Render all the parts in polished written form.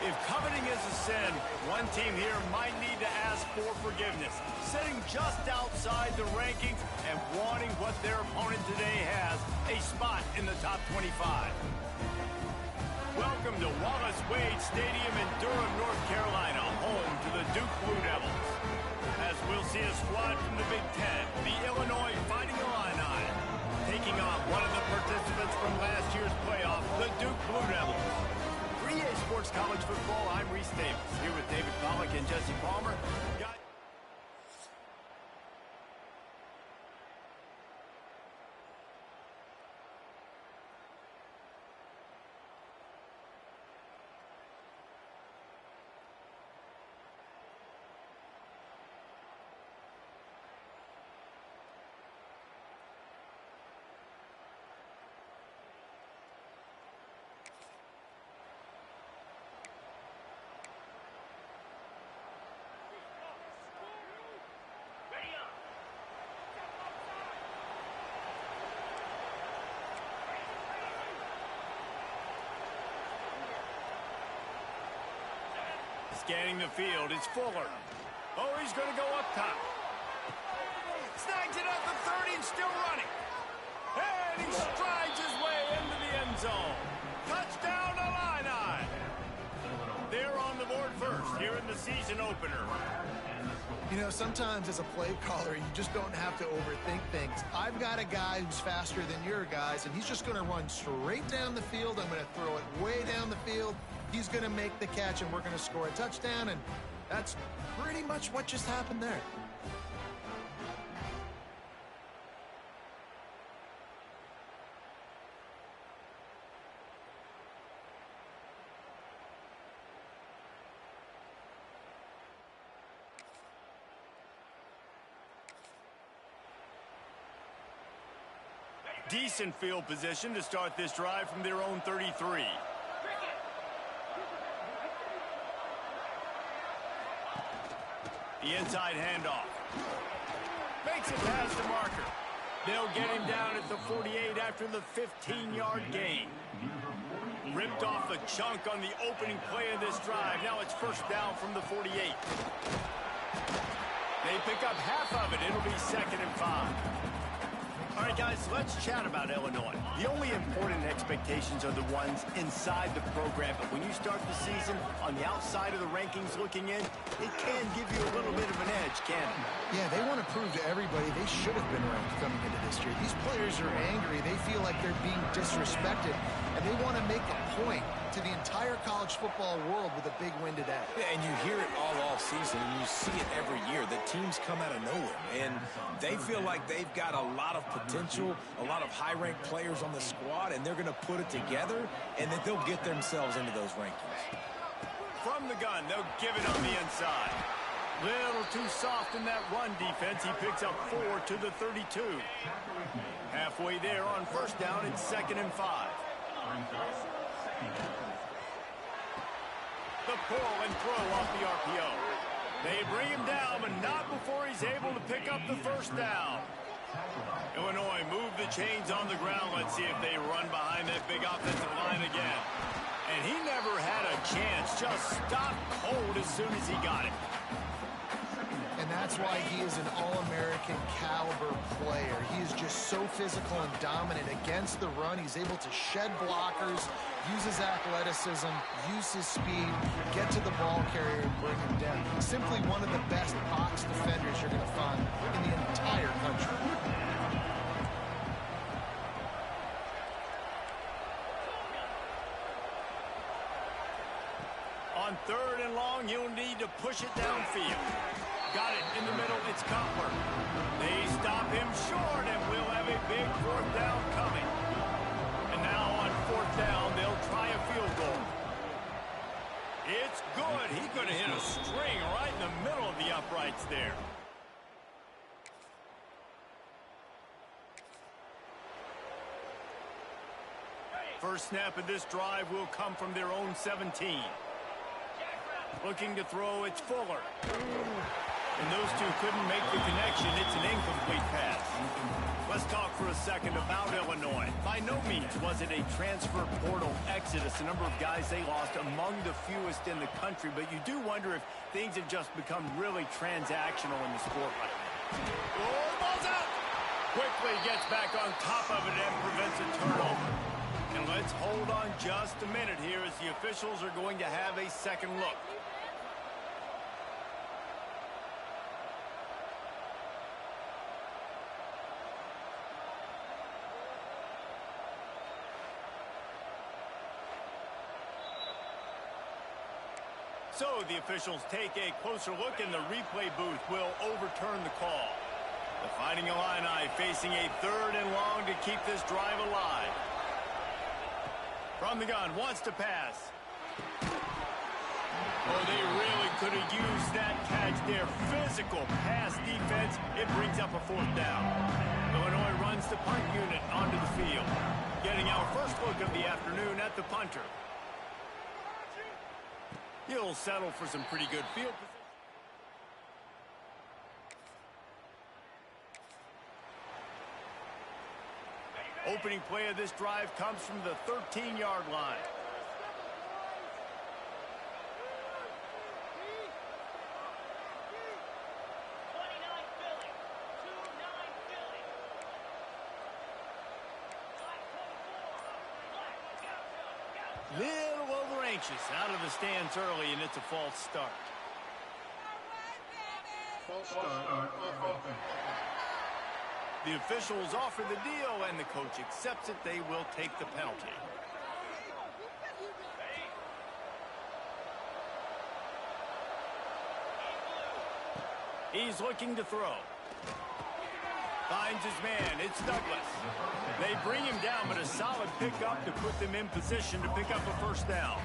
If coveting is a sin, one team here might need to ask for forgiveness, sitting just outside the rankings and wanting what their opponent today has, a spot in the top 25. Welcome to Wallace Wade Stadium in Durham, North Carolina, home to the Duke Blue Devils. As we'll see a squad from the Big Ten, the Illinois Fighting Illini, taking on one of the participants from last year's playoff, the Duke Blue Devils. 3A Sports College Football, I'm Reese Davis, here with David Pollack and Jesse Palmer. Scanning the field, it's Fuller. Oh, he's going to go up top. Snags it at the 30 and still running. And he strides his way into the end zone. Touchdown, Illini. They're on the board first here in the season opener. You know, sometimes as a play caller, you just don't have to overthink things. I've got a guy who's faster than your guys, and he's just going to run straight down the field. I'm going to throw it way down the field. He's going to make the catch, and we're going to score a touchdown, and that's pretty much what just happened there. Decent field position to start this drive from their own 33. The inside handoff. Makes it past the marker. They'll get him down at the 48 after the 15-yard gain. Ripped off a chunk on the opening play of this drive. Now it's first down from the 48. They pick up half of it. It'll be 2nd and 5. All right, guys, let's chat about Illinois. The only important expectations are the ones inside the program, but when you start the season on the outside of the rankings looking in, it can give you a little bit of an edge, can't it? Yeah, they want to prove to everybody they should have been ranked coming into this year. These players are angry. They feel like they're being disrespected, and they want to make a point to the entire college football world with a big win today. Yeah, and you hear it all off season, and you see it every year. The teams come out of nowhere, and they feel like they've got a lot of potential, a lot of high-ranked players on the squad, and they're going to put it together, and then they'll get themselves into those rankings. From the gun, they'll give it on the inside. Little too soft in that run defense. He picks up 4 to the 32. Halfway there on first down, it's 2nd and 5. The pull and throw off the RPO. They bring him down, but not before he's able to pick up the first down. Illinois move the chains on the ground. Let's see if they run behind that big offensive line again. And he never had a chance. Just stopped cold as soon as he got it. And that's why he is an All-American caliber player. He is just so physical and dominant against the run. He's able to shed blockers, use his athleticism, use his speed, get to the ball carrier and bring him down. Simply one of the best box defenders you're going to find in the entire country. On 3rd and long, you'll need to push it downfield. Got it in the middle, it's Cutler. They stop him short, and we'll have a big 4th down coming. And now on 4th down, they'll try a field goal. It's good. He's going to hit a string right in the middle of the uprights there. First snap of this drive will come from their own 17. Looking to throw, it's Fuller. And those two couldn't make the connection. It's an incomplete pass. Let's talk for a second about Illinois. By no means was it a transfer portal exodus. The number of guys they lost among the fewest in the country. But you do wonder if things have just become really transactional in the sport right now. Oh, ball's out! Quickly gets back on top of it and prevents a turnover. And let's hold on just a minute here as the officials are going to have a second look. So the officials take a closer look, and the replay booth will overturn the call. The Fighting Illini facing a 3rd and long to keep this drive alive. From the gun, wants to pass. Oh, they really could have used that catch there. Physical pass defense. It brings up a 4th down. Illinois runs the punt unit onto the field. Getting our first look of the afternoon at the punter. He'll settle for some pretty good field position. Opening play of this drive comes from the 13-yard line. Little over anxious out of the stands early, and it's a false start. False start. The officials offer the deal, and the coach accepts it. They will take the penalty. He's looking to throw. Finds his man. It's Douglas. They bring him down, but a solid pickup to put them in position to pick up a 1st down.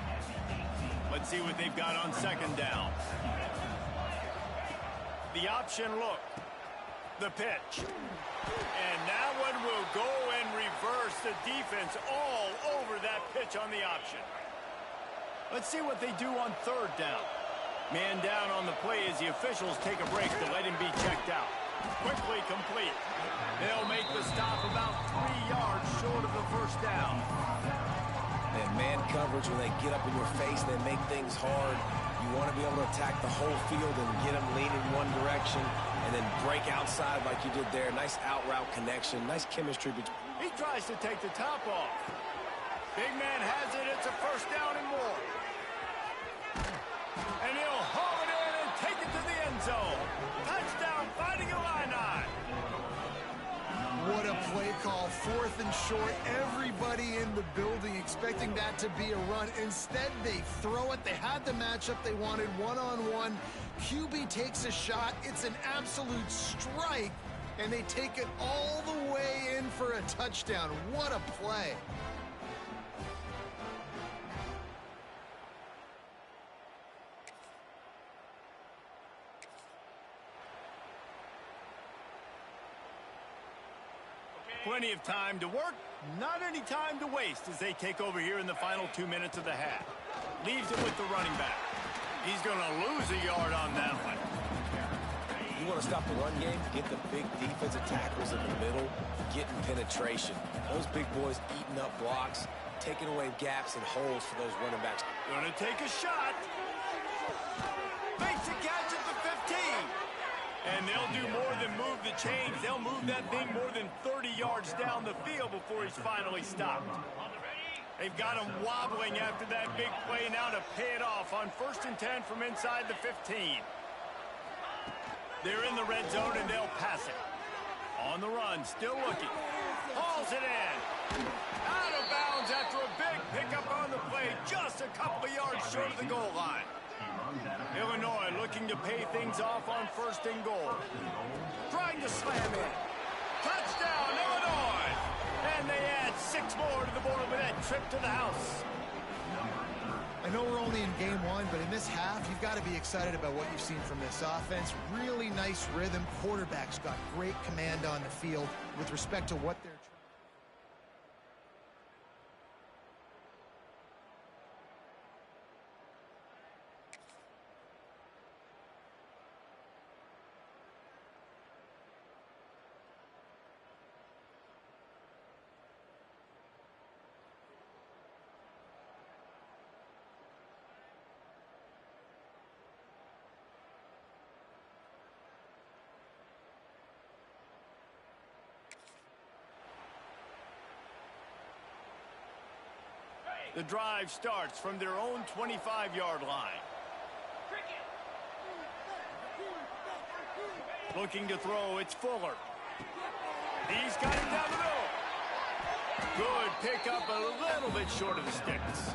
Let's see what they've got on 2nd down. The option look. The pitch. And that one will go and reverse the defense all over that pitch on the option. Let's see what they do on 3rd down. Man down on the play as the officials take a break to let him be checked out. Quickly complete. They'll make the stop about 3 yards short of the 1st down. And man coverage, when they get up in your face, they make things hard. You want to be able to attack the whole field and get them leaning one direction and then break outside like you did there. Nice out route connection. Nice chemistry between. He tries to take the top off. Big man has it. It's a 1st down and more. And he'll haul it in and take it to the end zone. Touchdown, Fighting Illini. What a play call. 4th and short. Everybody in the building expecting that to be a run. Instead, they throw it. They had the matchup they wanted, one-on-one. QB takes a shot. It's an absolute strike, and they take it all the way in for a touchdown. What a play. Plenty of time to work, not any time to waste as they take over here in the final 2 minutes of the half. Leaves it with the running back. He's going to lose a yard on that one. You want to stop the run game? Get the big defensive tackles in the middle, getting penetration. Those big boys eating up blocks, taking away gaps and holes for those running backs. Going to take a shot. Makes a catch at the 15. And they'll do more than move the chains. They'll move that thing more than 30 yards down the field before he's finally stopped. They've got him wobbling after that big play now to pay it off on 1st and 10 from inside the 15. They're in the red zone, and they'll pass it. On the run, still looking. Hauls it in. Out of bounds after a big pickup on the play, just a couple of yards short of the goal line. Illinois looking to pay things off on 1st and goal. Trying to slam in. Touchdown, Illinois! And they add 6 more to the board with that trip to the house. I know we're only in game 1, but in this half, you've got to be excited about what you've seen from this offense. Really nice rhythm. Quarterback's got great command on the field with respect to what they're trying. The drive starts from their own 25-yard line. Looking to throw, it's Fuller. He's got him down the middle. Good pickup, a little bit short of the sticks.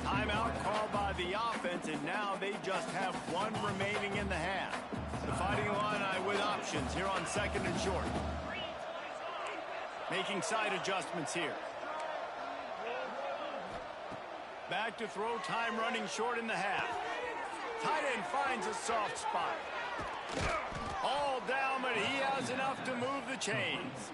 Timeout called by the offense, and now they just have one remaining in the half. The Fighting Illini with options here on 2nd and short. Making side adjustments here. Back to throw, time running short in the half. Tight end finds a soft spot. All down, but he has enough to move the chains.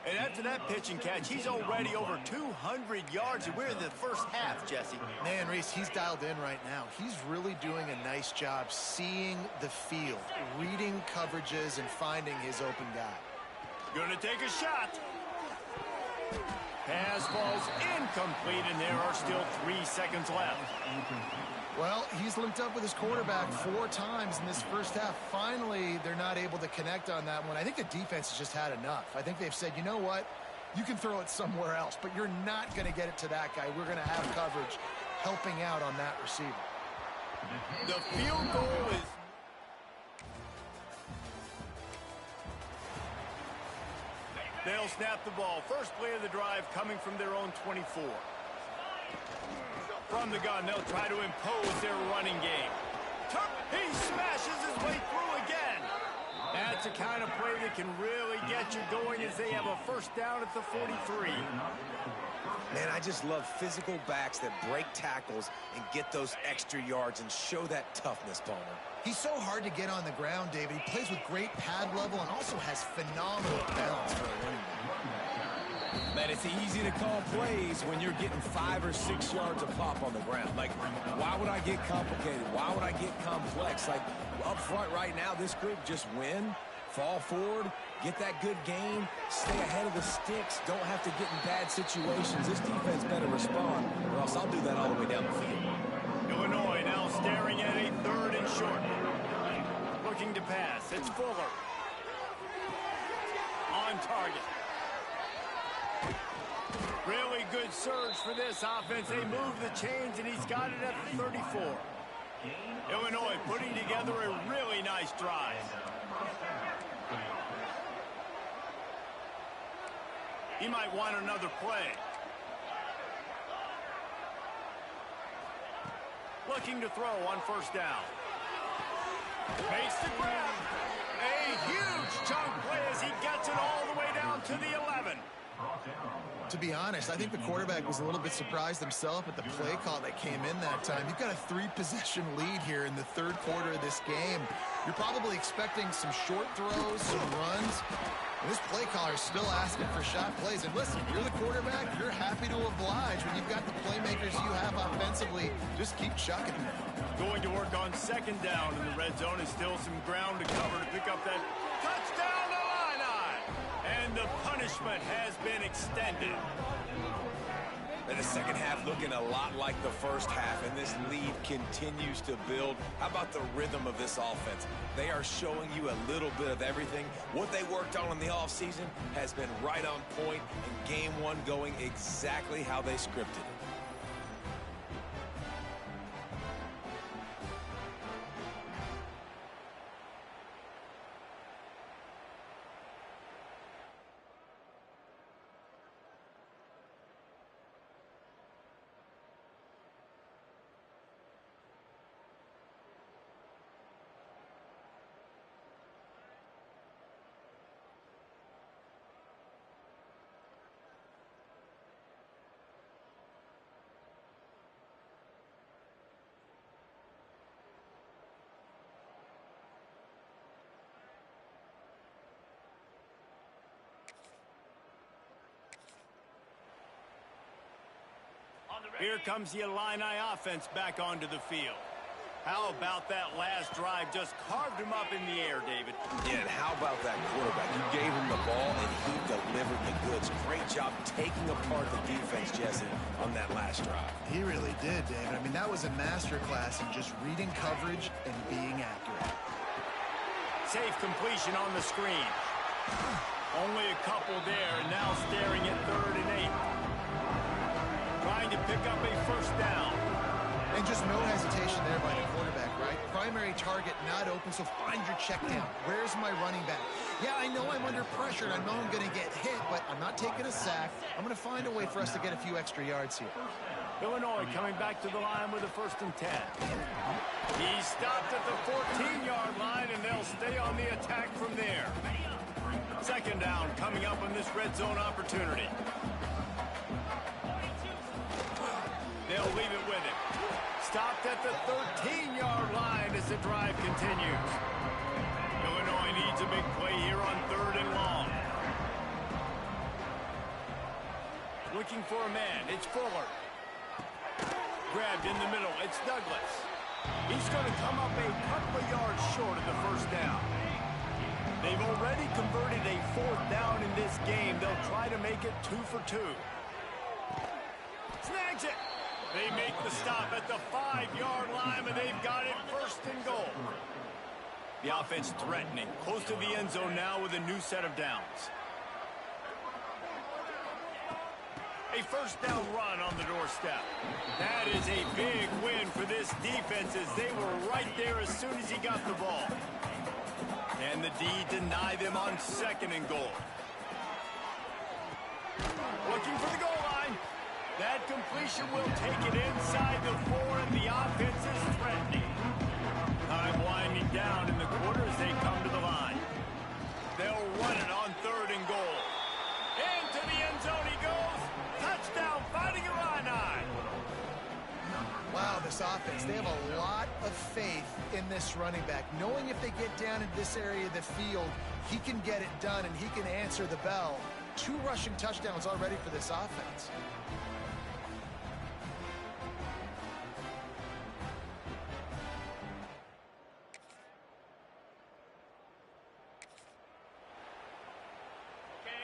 And after that pitch and catch, he's already over 200 yards, and we're in the first half, Jesse. Man, Reese, he's dialed in right now. He's really doing a nice job seeing the field, reading coverages, and finding his open guy. Gonna take a shot. Pass falls incomplete, and there are still 3 seconds left. Well, he's linked up with his quarterback 4 times in this first half. Finally, they're not able to connect on that one. I think the defense has just had enough. I think they've said, you know what? You can throw it somewhere else, but you're not going to get it to that guy. We're going to have coverage helping out on that receiver. The field goal is... They'll snap the ball. First play of the drive coming from their own 24. From the gun, they'll try to impose their running game. He smashes his way through again. That's the kind of play that can really get you going as they have a first down at the 43. Man, I just love physical backs that break tackles and get those extra yards and show that toughness, Palmer. He's so hard to get on the ground, David. He plays with great pad level and also has phenomenal balance for a running back. Man, it's easy to call plays when you're getting 5 or 6 yards a pop on the ground. Like, why would I get complicated? Why would I get complex? Like, up front right now, this group just win, fall forward, get that good gain, stay ahead of the sticks, don't have to get in bad situations. This defense better respond, or else I'll do that all the way down the field. Illinois now staring at a 3rd and short. Looking to pass. It's Fuller. On target. Really good surge for this offense. They move the chains, and he's got it at the 34. Illinois putting together a really nice drive. He might want another play. Looking to throw on first down. Makes the grab. A huge chunk play as he gets it all the way down to the 11. To be honest, I think the quarterback was a little bit surprised himself at the play call that came in that time. You've got a 3-possession lead here in the 3rd quarter of this game. You're probably expecting some short throws, some runs. And this play caller is still asking for shot plays. And listen, you're the quarterback. You're happy to oblige when you've got the playmakers you have offensively. Just keep chucking them. Going to work on 2nd down in the red zone. Is still some ground to cover to pick up that touchdown to Illini. And the punishment has been extended. And the second half looking a lot like the first half, and this lead continues to build. How about the rhythm of this offense? They are showing you a little bit of everything. What they worked on in the offseason has been right on point, and game 1 going exactly how they scripted it. Here comes the Illini offense back onto the field. How about that last drive? Just carved him up in the air, David. Yeah, and how about that quarterback? You gave him the ball, and he delivered the goods. Great job taking apart the defense, Jesse, on that last drive. He really did, David. I mean, that was a masterclass in just reading coverage and being accurate. Safe completion on the screen. Only a couple there, and now staring at 3rd and 8. trying to pick up a first down. And just no hesitation there by the quarterback, right? Primary target not open, so find your check down. Where's my running back? Yeah, I know I'm under pressure, and I know I'm going to get hit, but I'm not taking a sack. I'm going to find a way for us to get a few extra yards here. Illinois coming back to the line with a 1st and 10. He stopped at the 14-yard line, and they'll stay on the attack from there. 2nd down coming up on this red zone opportunity. They'll leave it with him. Stopped at the 13-yard line as the drive continues. Illinois needs a big play here on 3rd and long. Looking for a man. It's Fuller. Grabbed in the middle. It's Douglas. He's going to come up a couple of yards short of the 1st down. They've already converted a 4th down in this game. They'll try to make it 2 for 2. Snags it. They make the stop at the 5-yard line, and they've got it 1st and goal. The offense threatening, close to the end zone now with a new set of downs. A 1st down run on the doorstep. That is a big win for this defense as they were right there as soon as he got the ball. And the D deny them on 2nd and goal. Looking for the goal line. That completion will take it inside the 4, and the offense is threatening. Time winding down in the quarter as they come to the line. They'll run it on 3rd and goal. Into the end zone he goes. Touchdown, Fighting Illini. Wow, this offense, they have a lot of faith in this running back, knowing if they get down in this area of the field, he can get it done and he can answer the bell. 2 rushing touchdowns already for this offense.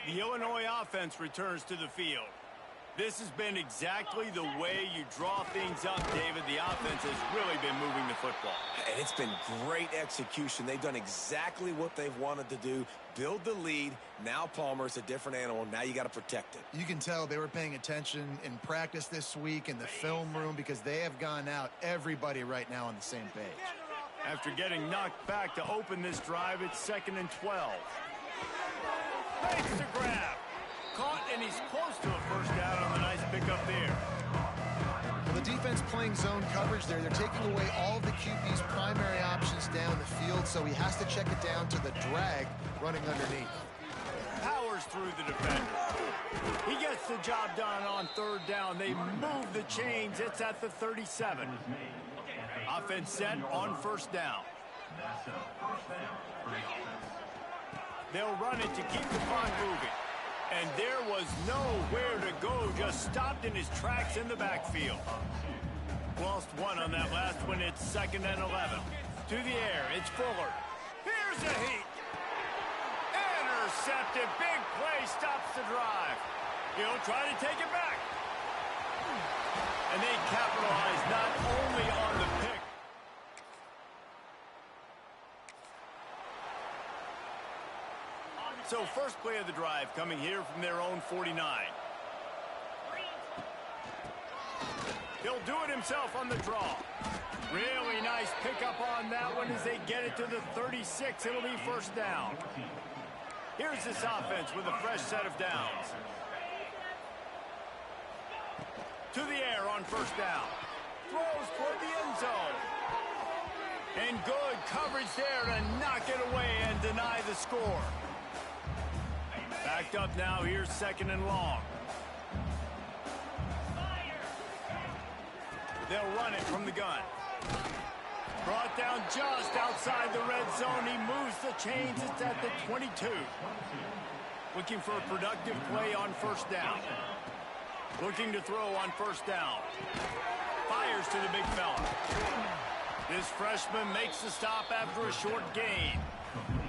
The Illinois offense returns to the field. This has been exactly the way you draw things up, David. The offense has really been moving the football. And it's been great execution. They've done exactly what they've wanted to do. Build the lead. Now Palmer's a different animal. Now you got to protect it. You can tell they were paying attention in practice this week in the film room because they have gone out, everybody right now on the same page. After getting knocked back to open this drive, it's 2nd and 12. Makes the grab. Caught, and he's close to a 1st down on the nice pickup there. Well, the defense playing zone coverage there. They're taking away all of the QB's primary options down the field, so he has to check it down to the drag running underneath. Powers through the defender. He gets the job done on 3rd down. They move the chains. It's at the 37. Offense set on 1st down. They'll run it to keep the clock moving. And there was nowhere to go, just stopped in his tracks in the backfield. Lost 1 on that last one. It's 2nd and 11. To the air, it's Fuller. Here's a heat. Intercepted. Big play stops the drive. He'll try to take it back. And they capitalize not only on the pick. So 1st play of the drive coming here from their own 49. He'll do it himself on the draw. Really nice pickup on that one as they get it to the 36. It'll be 1st down. Here's this offense with a fresh set of downs. To the air on 1st down. Throws toward the end zone. And good coverage there to knock it away and deny the score. Backed up now, here's 2nd and long. They'll run it from the gun. Brought down just outside the red zone. He moves the chains. It's at the 22. Looking for a productive play on 1st down. Looking to throw on 1st down. Fires to the big fella. This freshman makes the stop after a short gain.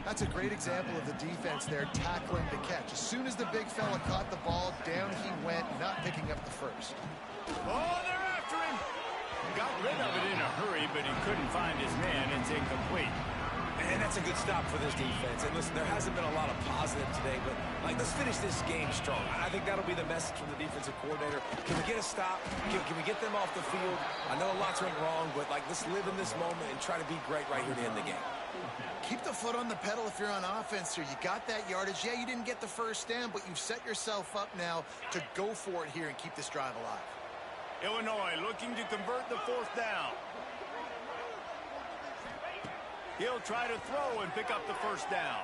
That's a great example of the defense there tackling the catch. As soon as the big fella caught the ball, down he went, not picking up the 1st. Oh, they're after him. Got rid of it in a hurry, but he couldn't find his man. It's incomplete. And that's a good stop for this defense. And listen, there hasn't been a lot of positive today, but let's finish this game strong. I think that'll be the message from the defensive coordinator. Can we get a stop? Can we get them off the field? I know lots went wrong, but let's live in this moment and try to be great right here to end the game. Keep the foot on the pedal if you're on offense here. You got that yardage. Yeah, you didn't get the first down, but you've set yourself up now to go for it here and keep this drive alive. Illinois looking to convert the fourth down. He'll try to throw and pick up the first down.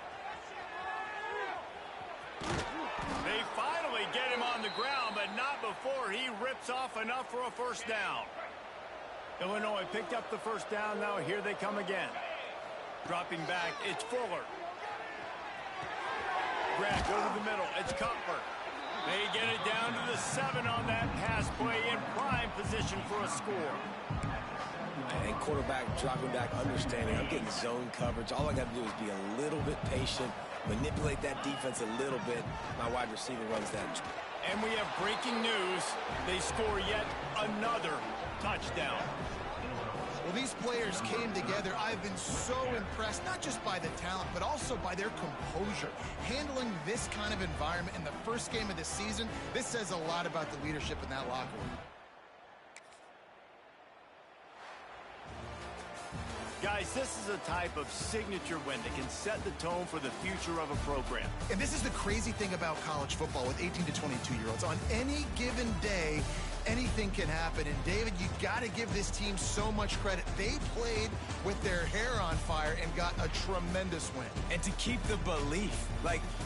They finally get him on the ground, but not before he rips off enough for a first down. Illinois picked up the first down. Now here they come again. Dropping back, it's Fuller. Grant over the middle, it's Cutler. They get it down to the 7 on that pass play in prime position for a score. And quarterback dropping back, understanding I'm getting zone coverage. All I got to do is be a little bit patient, manipulate that defense a little bit. My wide receiver runs that. And we have breaking news. They score yet another touchdown. Well, these players came together. I've been so impressed, not just by the talent, but also by their composure. Handling this kind of environment in the first game of the season, this says a lot about the leadership in that locker room. Guys, this is a type of signature win that can set the tone for the future of a program. And this is the crazy thing about college football with 18 to 22-year-olds. On any given day, anything can happen. And, David, you got to give this team so much credit. They played with their hair on fire and got a tremendous win. And to keep the belief,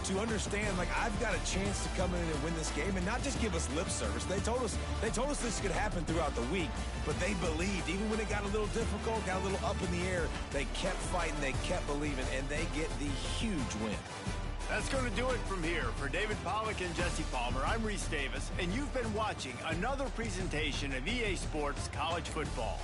to understand, I've got a chance to come in and win this game and not just give us lip service. They told us this could happen throughout the week, but they believed. Even when it got a little difficult, got a little up in the air, they kept fighting, they kept believing, and they get the huge win. That's going to do it from here. For David Pollack and Jesse Palmer, I'm Reese Davis, and you've been watching another presentation of EA Sports College Football.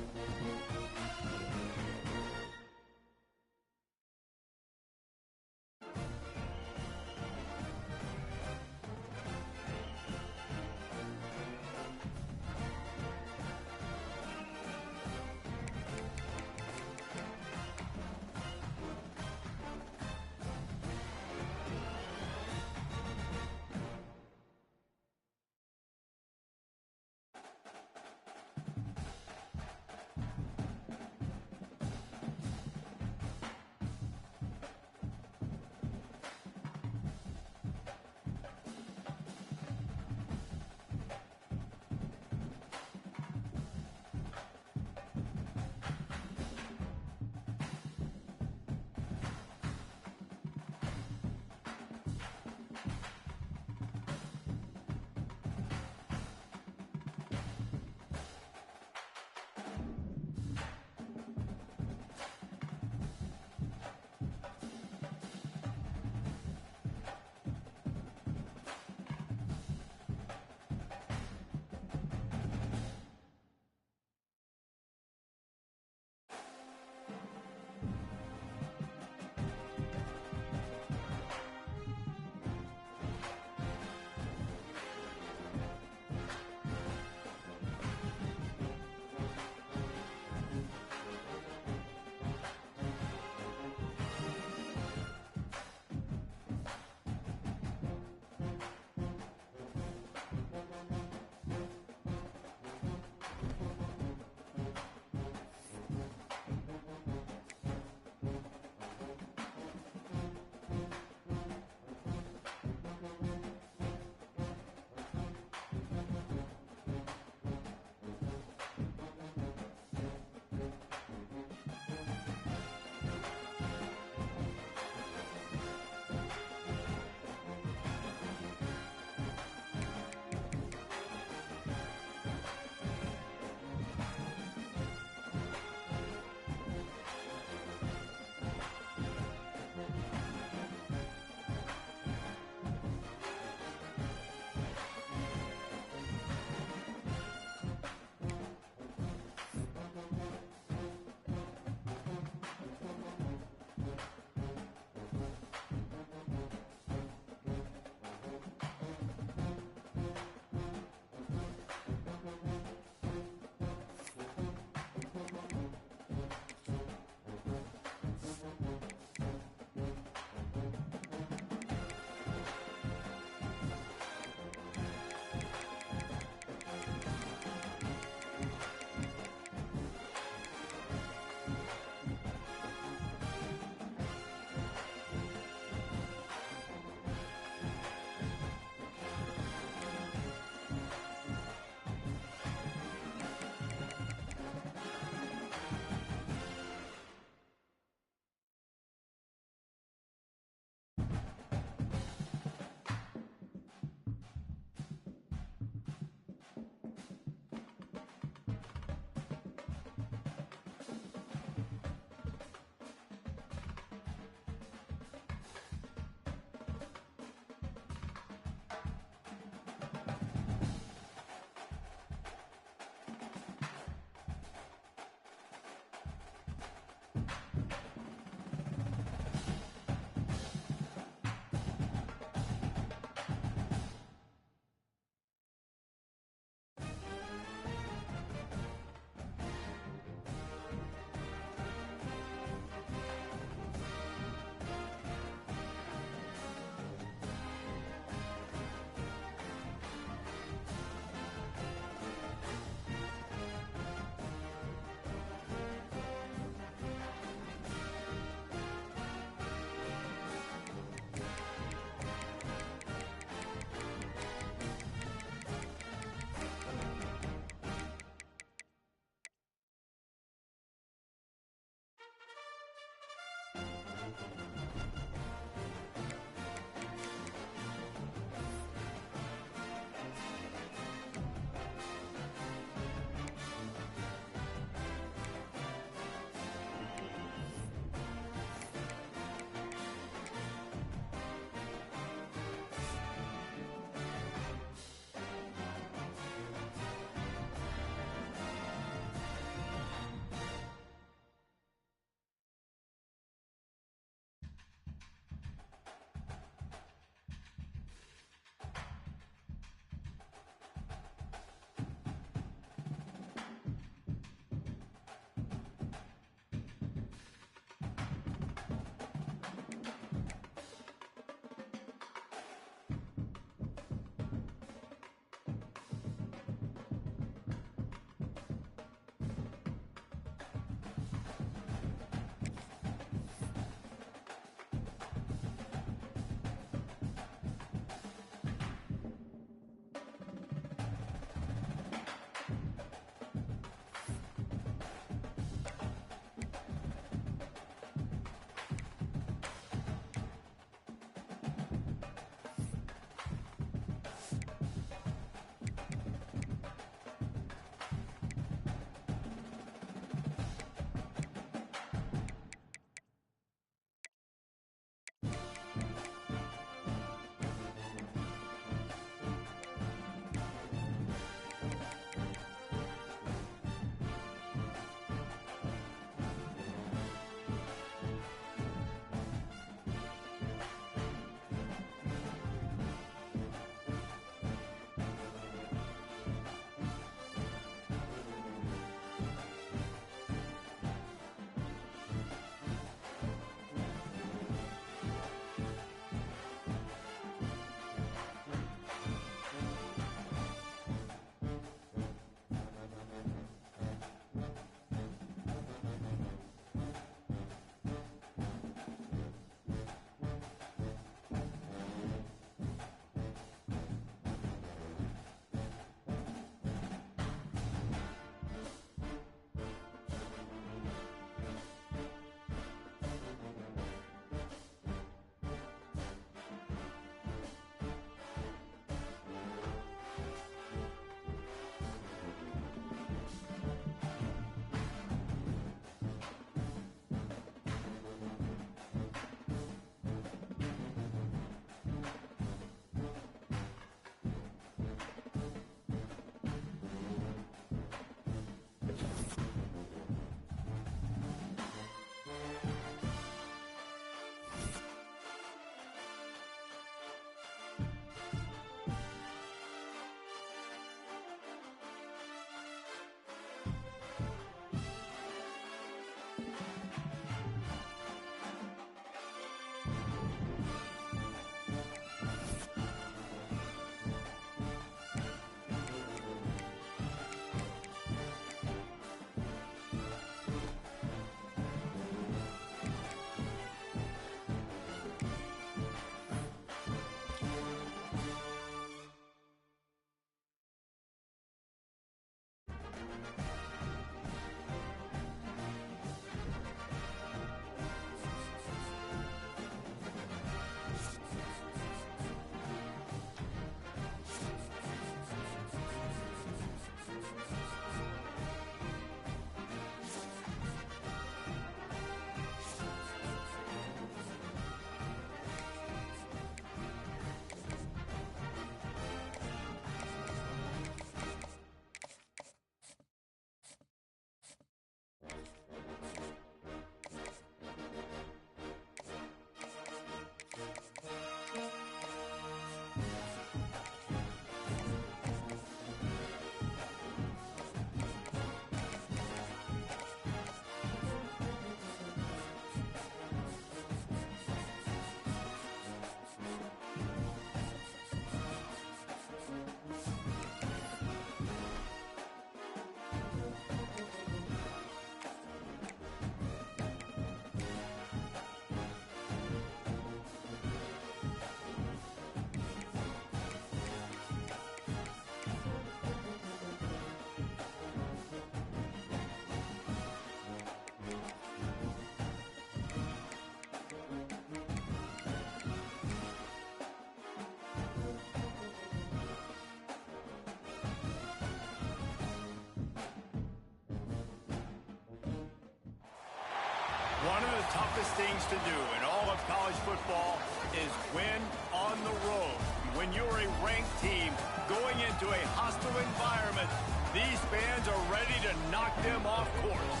toughest things to do in all of college football is win on the road. When you're a ranked team going into a hostile environment, these fans are ready to knock them off course.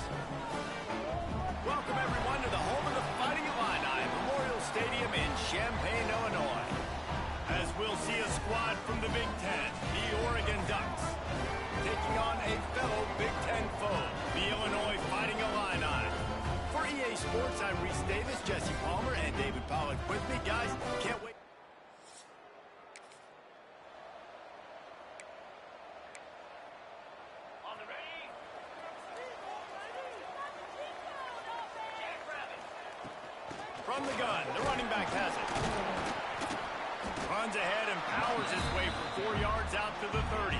Welcome, everyone, to the home of the Fighting Illini, Memorial Stadium in Champaign, Illinois. As we'll see a squad from the Big Ten, the Oregon Ducks, taking on a fellow Big Ten foe, the Illinois Fighting Illini. For EA Sports, I'm Reese Davis, Jesse Palmer, and David Pollack with me. Guys, can't wait. From the gun, the running back has it. Runs ahead and powers his way for 4 yards out to the 30.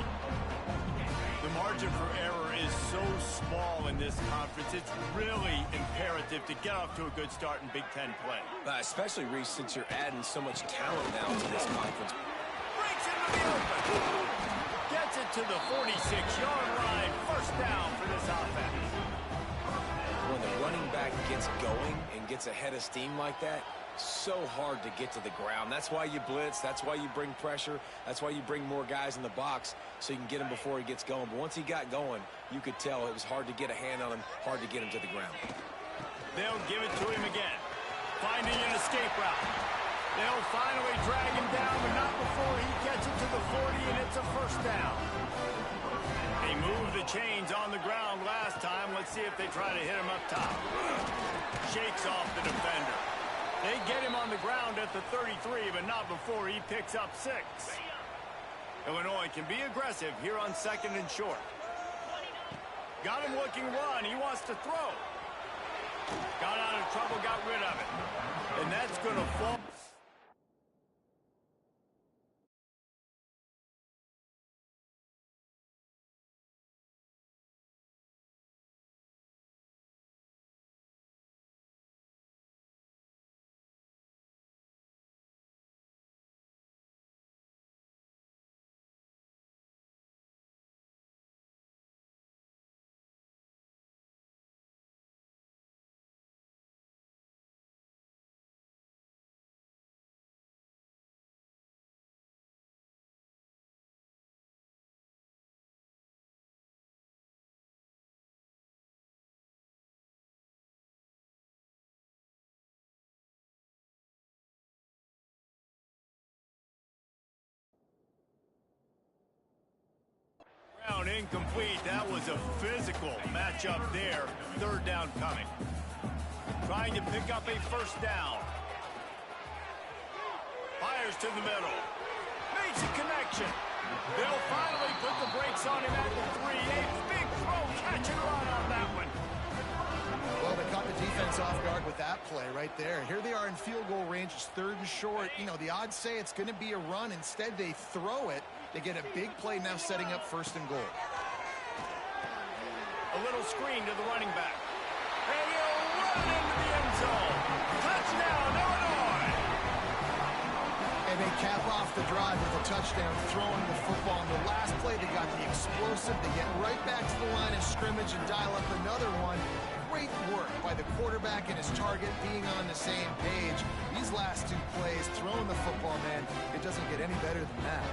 The margin for error is so small in this conference, it's really imperative to get off to a good start in Big Ten play. Especially, Reese, since you're adding so much talent now to this conference. Breaks into the open. Gets it to the 46-yard line. First down for this offense. When the running back gets going and gets ahead of steam like that, so hard to get to the ground. That's why you blitz. That's why you bring pressure. That's why you bring more guys in the box so you can get him before he gets going. But once he got going, you could tell it was hard to get a hand on him, hard to get him to the ground. They'll give it to him again. Finding an escape route. They'll finally drag him down, but not before he gets it to the 40, and it's a first down. They moved the chains on the ground last time. Let's see if they try to hit him up top. Shakes off the defender. They get him on the ground at the 33, but not before he picks up 6. Illinois can be aggressive here on 2nd and short. Got him looking run. He wants to throw. Got out of trouble, got rid of it. And that's going to fall. Incomplete. That was a physical matchup there. 3rd down coming. Trying to pick up a first down. Fires to the middle. Makes a connection. They'll finally put the brakes on him at the 3. A big throw, catch and run on that one. Well, they caught the defense off guard with that play right there. Here they are in field goal range. It's 3rd and short. You know, the odds say it's going to be a run. Instead, they throw it. They get a big play now setting up 1st and goal. A little screen to the running back. And he'll run into the end zone. Touchdown, Illinois! And they cap off the drive with a touchdown, throwing the football. On the last play, they got the explosive. They get right back to the line of scrimmage and dial up another one. Great work by the quarterback and his target being on the same page. These last 2 plays, throwing the football, man, it doesn't get any better than that.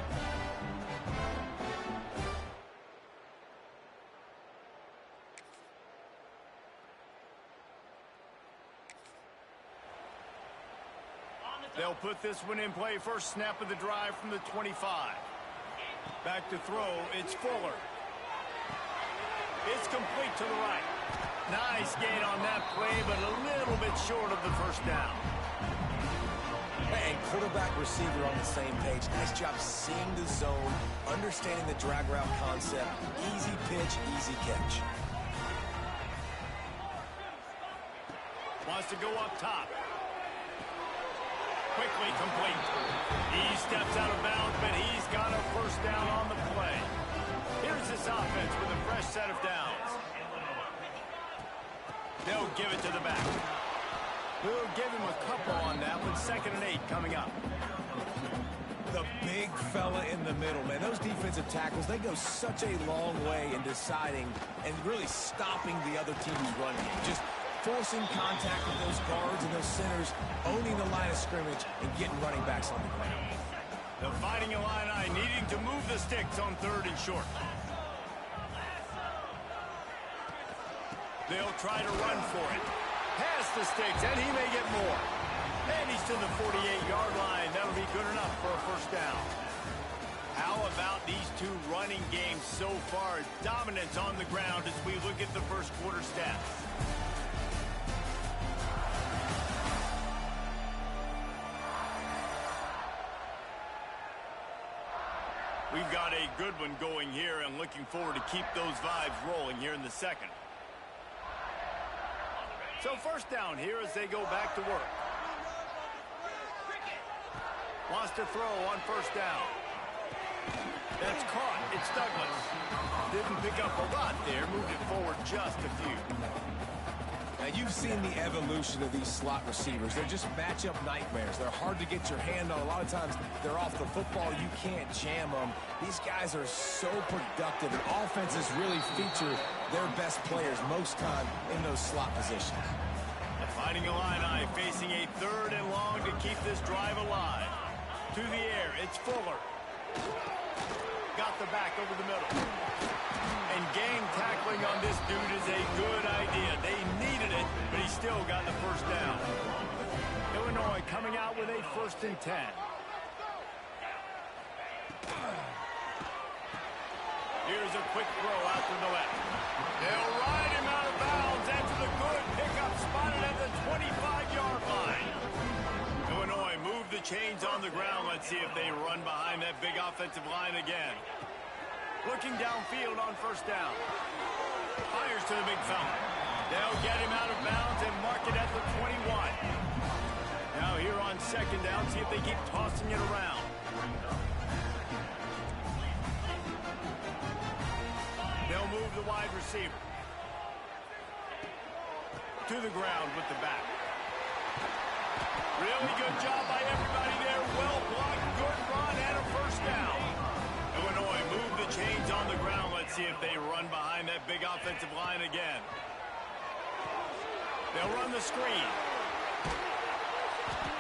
They'll put this one in play. First snap of the drive from the 25. Back to throw. It's Fuller. It's complete to the right. Nice gain on that play, but a little bit short of the first down. And quarterback receiver on the same page. Nice job seeing the zone, understanding the drag route concept. Easy pitch, easy catch. Wants to go up top. Quickly complete. He steps out of bounds, but he's got a first down on the play. Here's this offense with a fresh set of downs. They'll give it to the back. We'll give him a couple on that one. 2nd and 8 coming up. The big fella in the middle, man. Those defensive tackles, they go such a long way in deciding and really stopping the other team's run game. Just forcing contact with those guards and those centers, owning the line of scrimmage, and getting running backs on the ground. The Fighting Illini needing to move the sticks on 3rd and short. They'll try to run for it. Pass the sticks, and he may get more. And he's to the 48-yard line. That'll be good enough for a first down. How about these two running games so far? Dominance on the ground as we look at the first quarter stats. We've got a good one going here and looking forward to keep those vibes rolling here in the second. So first down here as they go back to work. Wants to throw on first down. That's caught. It's Douglas. Didn't pick up a lot there. Moved it forward just a few. Now, you've seen the evolution of these slot receivers. They're just matchup nightmares. They're hard to get your hand on. A lot of times, they're off the football. You can't jam them. These guys are so productive, and offenses really feature their best players most time in those slot positions. The Fighting Illini facing a 3rd and long to keep this drive alive. To the air, it's Fuller. Got the back over the middle. And game tackling on this dude is a good idea. They needed it, but he still got the first down. Illinois coming out with a 1st and 10. Here's a quick throw out to the left. They'll ride him out of bounds after the good pickup spotted at the 25-yard line. Illinois move the chains on the ground. Let's see if they run behind that big offensive line again. Looking downfield on first down. Fires to the big fella. They'll get him out of bounds and mark it at the 21. Now here on second down, see if they keep tossing it around. They'll move the wide receiver. To the ground with the back. Really good job by everybody there. Well blocked, good run, and a first down. Illinois move the chains on the ground. Let's see if they run behind that big offensive line again. They'll run the screen.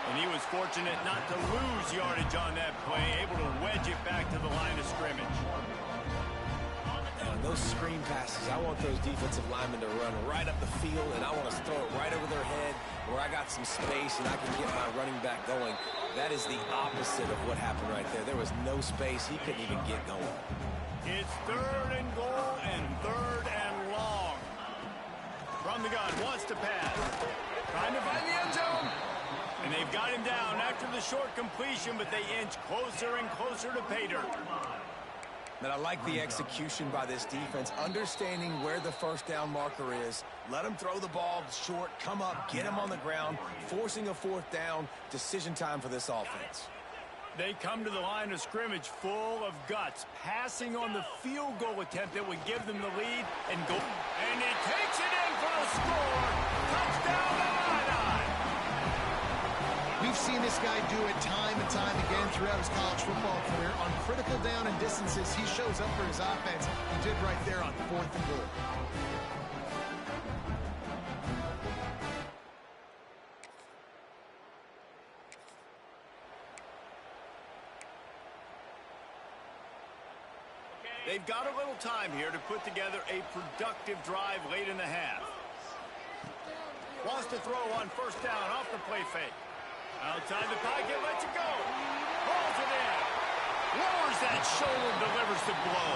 And he was fortunate not to lose yardage on that play, able to wedge it back to the line of scrimmage. Those screen passes, I want those defensive linemen to run right up the field, and I want to throw it right over their head where I got some space and I can get my running back going. That is the opposite of what happened right there. There was no space. He couldn't even get going. It's 3rd and goal and 3rd and long. From the gun, wants to pass. Trying to find the end zone. And they've got him down after the short completion, but they inch closer and closer to pay dirt. And I like the execution by this defense, understanding where the first down marker is. Let them throw the ball short, come up, get him on the ground, forcing a 4th down. Decision time for this offense. They come to the line of scrimmage full of guts, passing on the field goal attempt that would give them the lead and go. And he takes it in for the score. Touchdown Illini. We've seen this guy do it time and time again throughout his college football career. On critical down and distances, he shows up for his offense. He did right there on 4th and goal. They've got a little time here to put together a productive drive late in the half. Wants to throw on first down off the play fake. Outside the pocket, lets it go. Pulls it in. Lowers that shoulder, delivers the blow.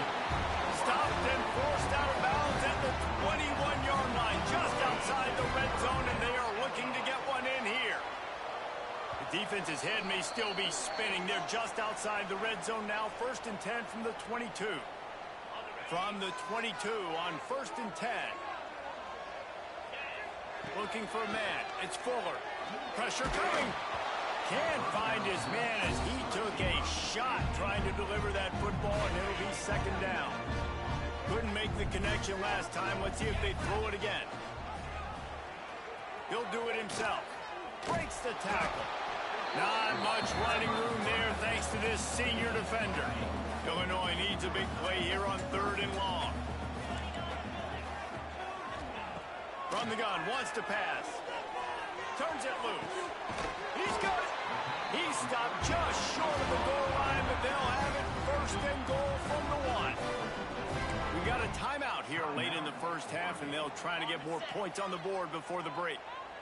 Stopped and forced out of bounds at the 21-yard line, just outside the red zone, and they are looking to get one in here. The defense's head may still be spinning. They're just outside the red zone now. 1st and 10 from the 22. From the 22 on 1st and 10. Looking for a man. It's Fuller. Pressure coming. Can't find his man as he took a shot trying to deliver that football, and it'll be 2nd down. Couldn't make the connection last time. Let's see if they throw it again. He'll do it himself. Breaks the tackle. Not much running room there thanks to this senior defender. Illinois needs a big play here on 3rd and long. From the gun, wants to pass. Turns it loose. He's got it. He stopped just short of the goal line, but they'll have it first and goal from the 1. We got a timeout here late in the first half, and they'll try to get more points on the board before the break.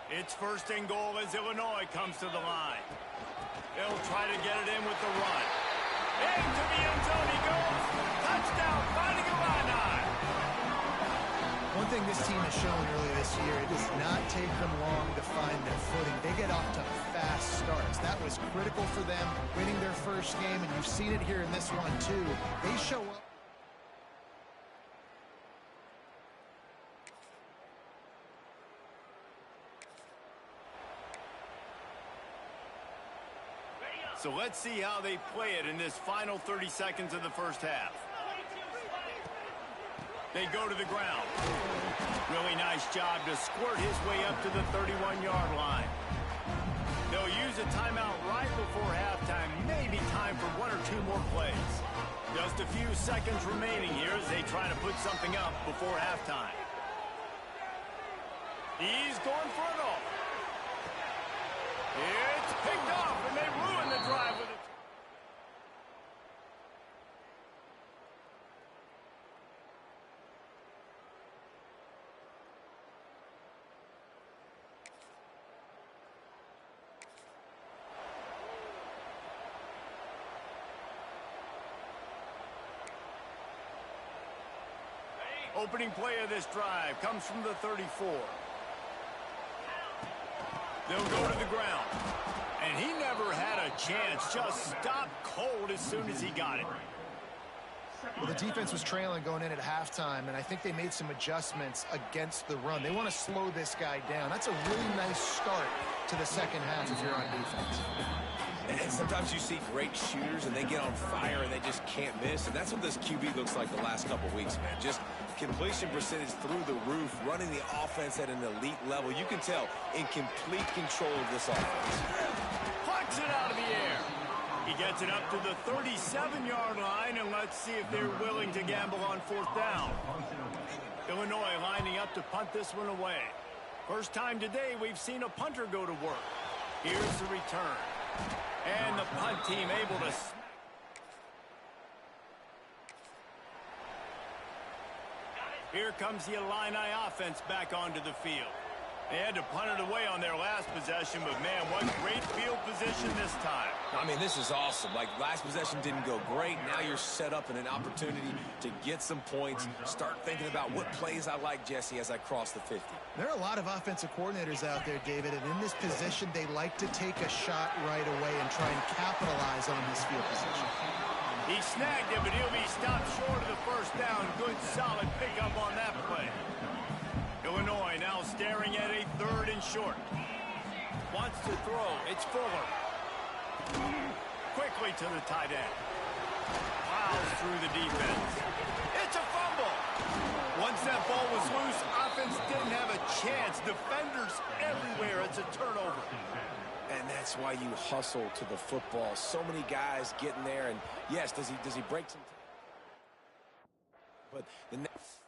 It's first and goal as Illinois comes to the line. They'll try to get it in with the run. Into the end zone he goes. Touchdown, finding Illini. One thing this team has shown earlier this year, it does not take them long to find their footing. They get off to fast starts. That was critical for them, winning their first game, and you've seen it here in this one too. They show up. So let's see how they play it in this final 30 seconds of the first half. They go to the ground. Really nice job to squirt his way up to the 31-yard line. They'll use a timeout right before halftime. Maybe time for 1 or 2 more plays. Just a few seconds remaining here as they try to put something up before halftime. He's going for it all. It's picked off, and they ruin the drive with it. Opening play of this drive comes from the 34. They'll go to the ground. And he never had a chance. Just stopped cold as soon as he got it. Well, the defense was trailing going in at halftime, and I think they made some adjustments against the run. They want to slow this guy down. That's a really nice start to the second half if you're on defense. And sometimes you see great shooters, and they get on fire, and they just can't miss. And that's what this QB looks like the last couple weeks, man. Just completion percentage through the roof, running the offense at an elite level. You can tell in complete control of this offense. Plucks it out of the air. He gets it up to the 37-yard line, and let's see if they're willing to gamble on 4th down. Illinois lining up to punt this one away. First time today we've seen a punter go to work. Here's the return. And the punt team able to... Here comes the Illini offense back onto the field. They had to punt it away on their last possession, but man, what great field position this time. I mean, this is awesome. Like, last possession didn't go great. Now you're set up in an opportunity to get some points. Start thinking about what plays I like, Jesse, as I cross the 50. There are a lot of offensive coordinators out there, David, and in this position, they like to take a shot right away and try and capitalize on this field position. He snagged it, but he'll be stopped short of the first down. Good, solid pickup on that play. Illinois now staring at a 3rd and short. Wants to throw. It's Fuller. Quickly to the tight end. Plows through the defense. It's a fumble. Once that ball was loose, offense didn't have a chance. Defenders everywhere. It's a turnover. And that's why you hustle to the football. So many guys getting there. And yes, does he break some? But the next.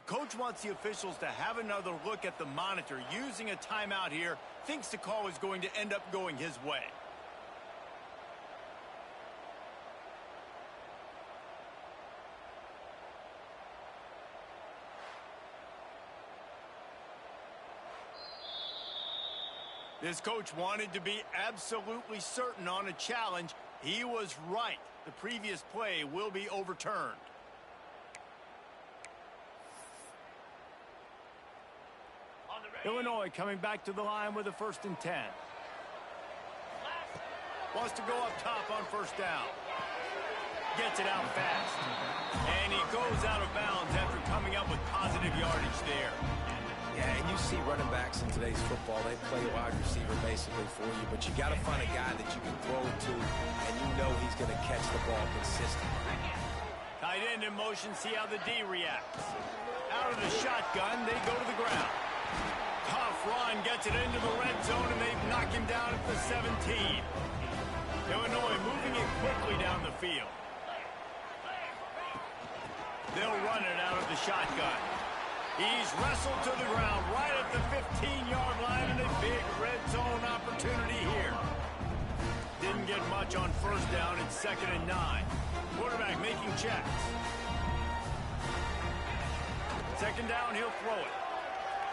Coach wants the officials to have another look at the monitor. Using a timeout here, thinks the call is going to end up going his way. This coach wanted to be absolutely certain on a challenge. He was right. The previous play will be overturned. Illinois coming back to the line with a 1st and 10. Wants to go up top on first down. Gets it out fast. And he goes out of bounds after coming up with positive yardage there. Yeah, and you see running backs in today's football, they play wide receiver basically for you, but you got to find a guy that you can throw it to, and you know he's going to catch the ball consistently. Tight end in motion, see how the D reacts. Out of the shotgun, they go to the ground. Tough run, gets it into the red zone, and they knock him down at the 17. Illinois moving it quickly down the field. They'll run it out of the shotgun. He's wrestled to the ground right at the 15-yard line, and a big red zone opportunity here. Didn't get much on first down. It's 2nd and 9. Quarterback making checks. 2nd down, he'll throw it.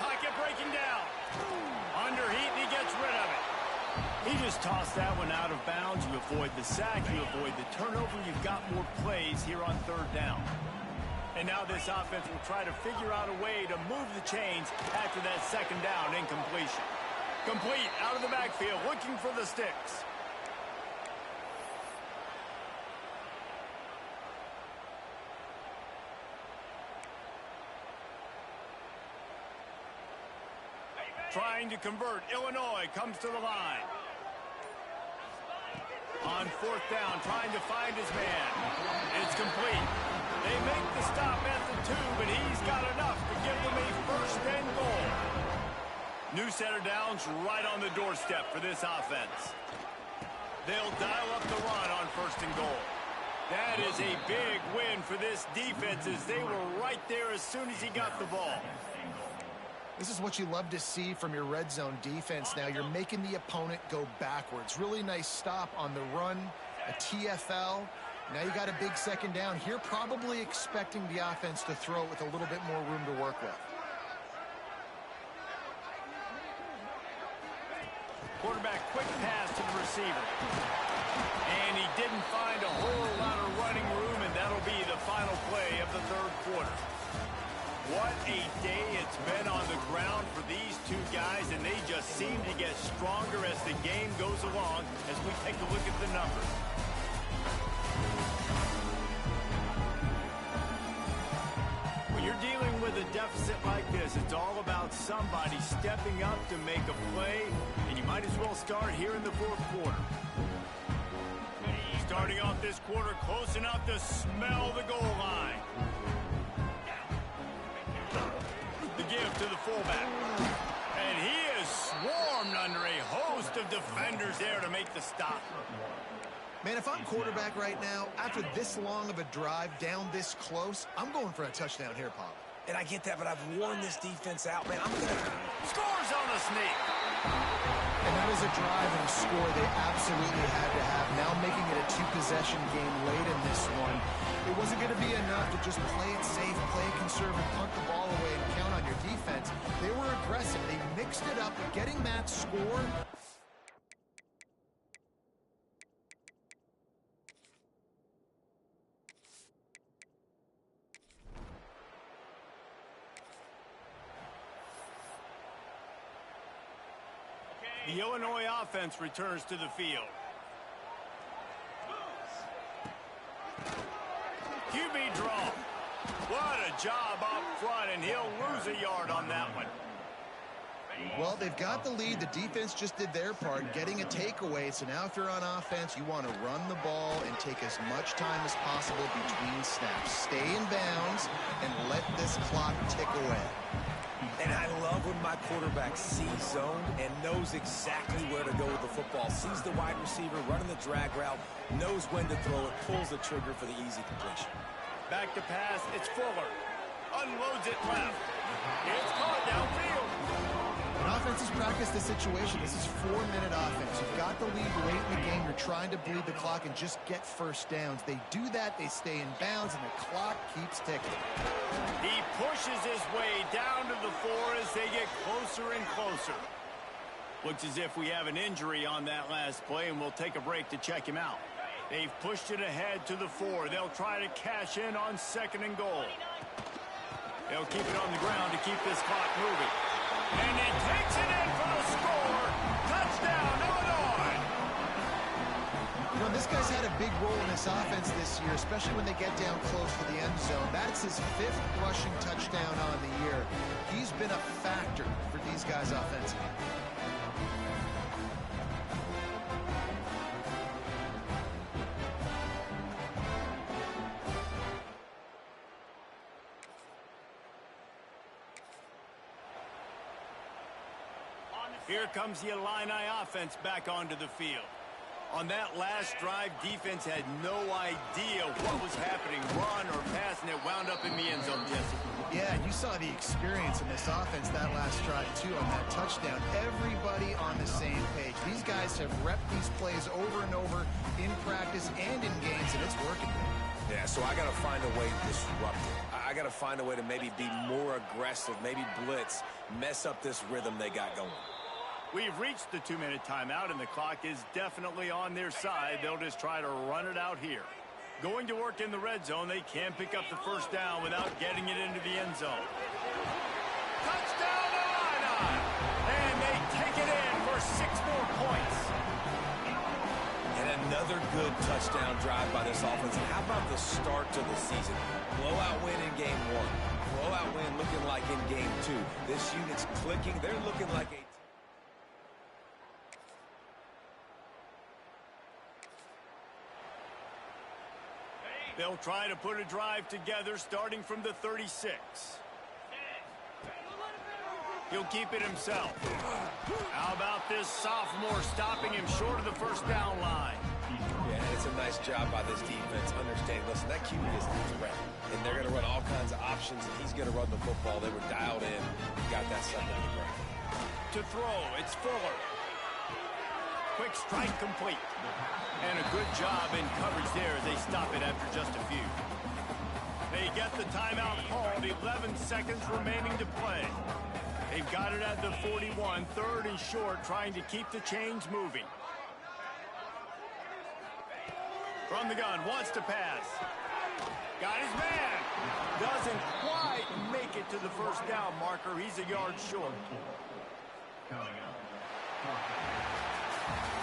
Pocket breaking down. Under heat, and he gets rid of it. He just tossed that one out of bounds. You avoid the sack, you avoid the turnover. You've got more plays here on 3rd down. And now this offense will try to figure out a way to move the chains after that 2nd down incompletion. Complete out of the backfield, looking for the sticks. Trying to convert, Illinois comes to the line. On 4th down, trying to find his man. It's complete. They make the stop at the 2, but he's got enough to give them a 1st and goal. New set of downs right on the doorstep for this offense. They'll dial up the run on 1st and goal. That is a big win for this defense as they were right there as soon as he got the ball. This is what you love to see from your red zone defense now. You're making the opponent go backwards. Really nice stop on the run, a TFL. Now you got a big 2nd down here, probably expecting the offense to throw it with a little bit more room to work with. Quarterback quick pass to the receiver. And he didn't find a whole lot of running room, and that'll be the final play of the 3rd quarter. What a day it's been on the ground for these two guys, and they just seem to get stronger as the game goes along as we take a look at the numbers. When you're dealing with a deficit like this, it's all about somebody stepping up to make a play, and you might as well start here in the 4th quarter. Starting off this quarter close enough to smell the goal line. The give to the fullback. And he is swarmed under a host of defenders there to make the stop. Man, if I'm quarterback right now, after this long of a drive down this close, I'm going for a touchdown here, Pop. And I get that, but I've worn this defense out, man. I'm going to... Scores on the sneak. And that is a drive and a score they absolutely had to have. Now making it a 2-possession game late in this one. It wasn't going to be enough to just play it safe, play it conservative, punt the ball away, and count on your defense. They were aggressive. They mixed it up, getting that score. The Illinois offense returns to the field. QB draw. What a job up front, and he'll lose a yard on that one. Well, they've got the lead. The defense just did their part, getting a takeaway. So now if you're on offense, you want to run the ball and take as much time as possible between snaps. Stay in bounds and let this clock tick away. And I love when my quarterback sees zone and knows exactly where to go with the football. Sees the wide receiver running the drag route, knows when to throw it, pulls the trigger for the easy completion. Back to pass, it's Fuller. Unloads it left. It's caught downfield. When offenses practice the situation, this is 4-minute offense. You've got the lead late in the game. You're trying to bleed the clock and just get first downs. They do that, they stay in bounds, and the clock keeps ticking. He pushes his way down to the 4 as they get closer and closer. Looks as if we have an injury on that last play, and we'll take a break to check him out. They've pushed it ahead to the 4. They'll try to cash in on 2nd and goal. They'll keep it on the ground to keep this clock moving. And he takes it in for the score. Touchdown, Illinois. this guy's had a big role in this offense this year, especially when they get down close to the end zone. That's his 5th rushing touchdown on the year. He's been a factor for these guys offensively. Here comes the Illini offense back onto the field. On that last drive, defense had no idea what was happening, run or pass, and it wound up in the end zone, Jesse. Yeah, you saw the experience in this offense that last drive, too, on that touchdown. Everybody on the same page. These guys have repped these plays over and over in practice and in games, and it's working. Yeah, so I got to find a way to disrupt it. I got to find a way to maybe be more aggressive, maybe blitz, mess up this rhythm they got going. We've reached the 2-minute timeout, and the clock is definitely on their side. They'll just try to run it out here. Going to work in the red zone, they can pick up the first down without getting it into the end zone. Touchdown, Illini! And they take it in for 6 more points. And another good touchdown drive by this offense. And how about the start to the season? Blowout win in game 1. Blowout win looking like in game 2. This unit's clicking. They're looking like a... They'll try to put a drive together starting from the 36. He'll keep it himself. How about this sophomore stopping him short of the first down line? Yeah, it's a nice job by this defense. Understanding, listen, that QB is a threat. And they're going to run all kinds of options, and he's going to run the football. They were dialed in. Got that stuff in the ground. To throw, it's Fuller. Quick strike complete. And a good job in coverage there as they stop it after just a few. They get the timeout called. 11 seconds remaining to play. They've got it at the 41. 3rd and short, trying to keep the chains moving. From the gun, wants to pass. Got his man. Doesn't quite make it to the first down marker. He's a yard short.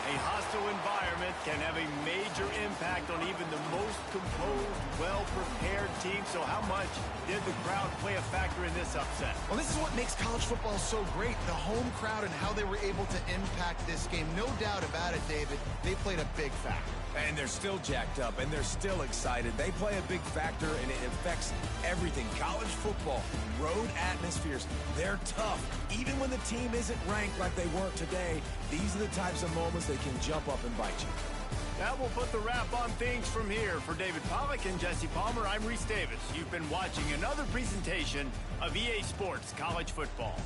A hostile environment can have a major impact on even the most composed, well-prepared team. So how much did the crowd play a factor in this upset? Well, this is what makes college football so great, the home crowd and how they were able to impact this game. No doubt about it, David. They played a big factor. And they're still jacked up, and they're still excited. They play a big factor, and it affects everything. College football, road atmospheres, they're tough. Even when the team isn't ranked like they weren't today, these are the types of moments they can jump up and bite you. That will put the wrap on things from here. For David Pollack and Jesse Palmer, I'm Reese Davis. You've been watching another presentation of EA Sports College Football.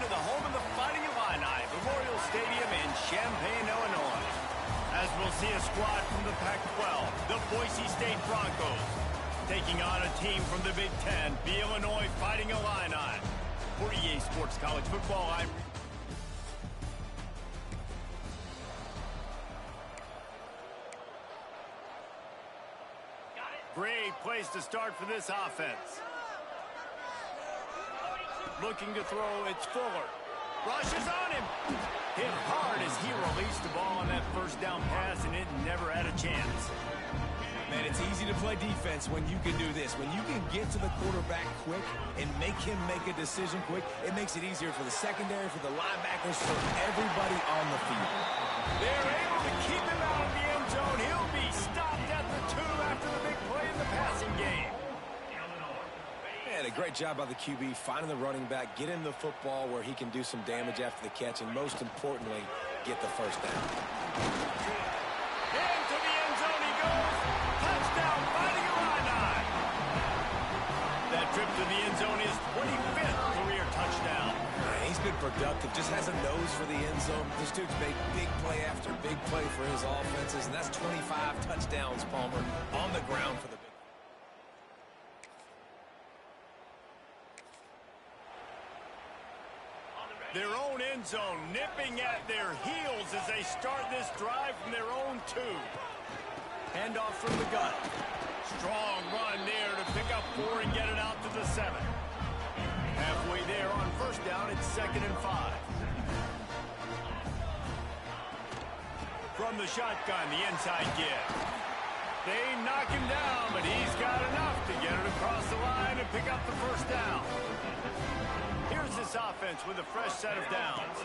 the home of the Fighting Illini, Memorial Stadium in Champaign, Illinois. As we'll see a squad from the Pac-12, the Boise State Broncos, taking on a team from the Big Ten, the Illinois Fighting Illini. For EA Sports College Football, I'm... Great place to start for this offense. Looking to throw, it's Fuller. Rushes on him. Hit hard as he released the ball on that first down pass, and it never had a chance. Man, it's easy to play defense when you can do this. When you can get to the quarterback quick and make him make a decision quick, it makes it easier for the secondary, for the linebackers, for everybody on the field. They're able to keep him out of the end zone. He'll be stopped at the 2 after the big play in the passing game. Man, a great job by the QB, finding the running back, get him the football where he can do some damage after the catch, and most importantly, get the first down. Into the end zone he goes. Touchdown, Fighting Illini. That trip to the end zone is 25th career touchdown. He's been productive, just has a nose for the end zone. This dude's made big play after big play for his offenses, and that's 25 touchdowns, Palmer, on the ground for the big. Their own end zone nipping at their heels as they start this drive from their own 2. Handoff from the gun. Strong run there to pick up 4 and get it out to the 7. Halfway there on first down, it's 2nd and 5. From the shotgun, the inside give. They knock him down, but he's got enough to get it across the line and pick up the first down. Here's this offense with a fresh set of downs.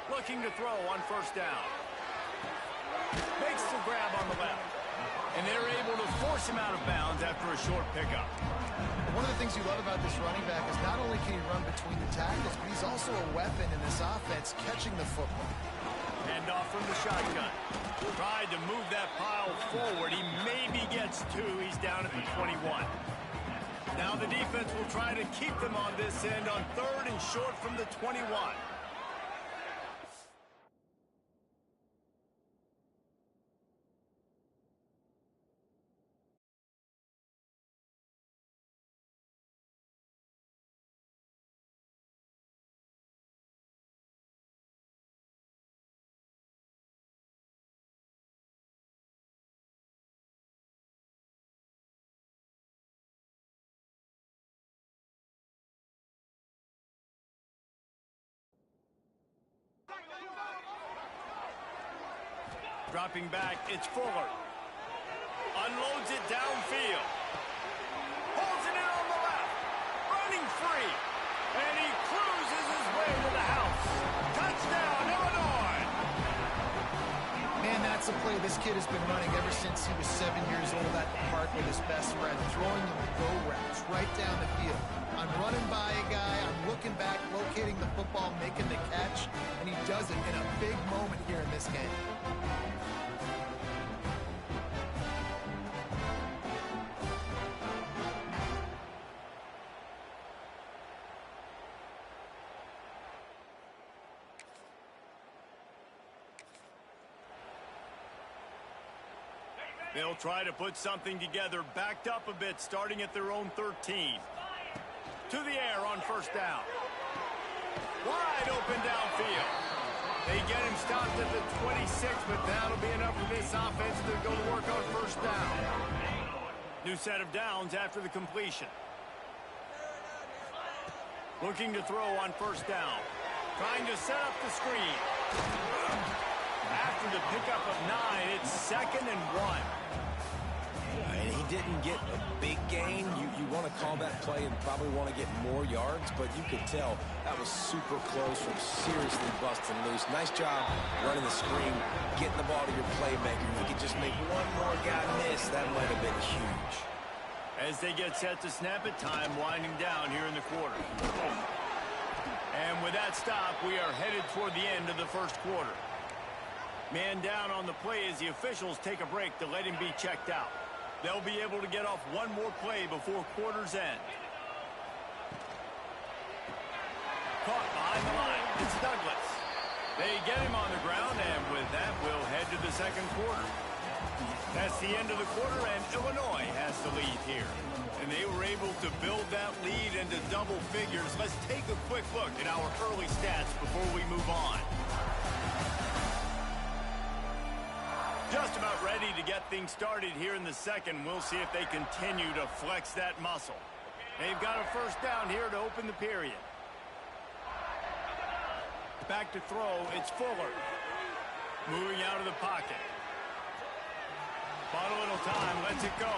Looking to throw on first down. Makes the grab on the left. And they're able to force him out of bounds after a short pickup. One of the things you love about this running back is not only can he run between the tackles, but he's also a weapon in this offense, catching the football. Hand off from the shotgun. Tried to move that pile forward. He maybe gets 2. He's down at the 21. Now the defense will try to keep them on this end on 3rd and short from the 21. Dropping back, it's Fuller. Unloads it downfield. Pulls it in on the left. Running free. And he cruises his way to the house. Touchdown, Illinois. Man, that's a play this kid has been running ever since he was 7 years old at the park with his best friend, throwing the go routes right down the field. I'm running by a guy, I'm looking back, locating the football, making the catch, and he does it in a big moment here in this game. They'll try to put something together, backed up a bit, starting at their own 13. To the air on first down. Wide open downfield. They get him stopped at the 26, but that'll be enough for this offense to go to work on first down. New set of downs after the completion. Looking to throw on first down. Trying to set up the screen. After the pickup of 9, it's 2nd and 1. And he didn't get a big gain. You want to call that play and probably want to get more yards, but you could tell that was super close from seriously busting loose. Nice job running the screen, getting the ball to your playmaker. If you could just make one more guy miss, that might have been huge. As they get set to snap it, time winding down here in the quarter. And with that stop, we are headed toward the end of the first quarter. Man down on the play as the officials take a break to let him be checked out. They'll be able to get off one more play before quarter's end. Caught behind the line. It's Douglas. They get him on the ground, and with that, we'll head to the second quarter. That's the end of the quarter, and Illinois has the lead here. And they were able to build that lead into double figures. Let's take a quick look at our early stats before we move on. Just about ready to get things started here in the second. We'll see if they continue to flex that muscle. They've got a first down here to open the period. Back to throw, it's Fuller. Moving out of the pocket. Bought a little time, lets it go.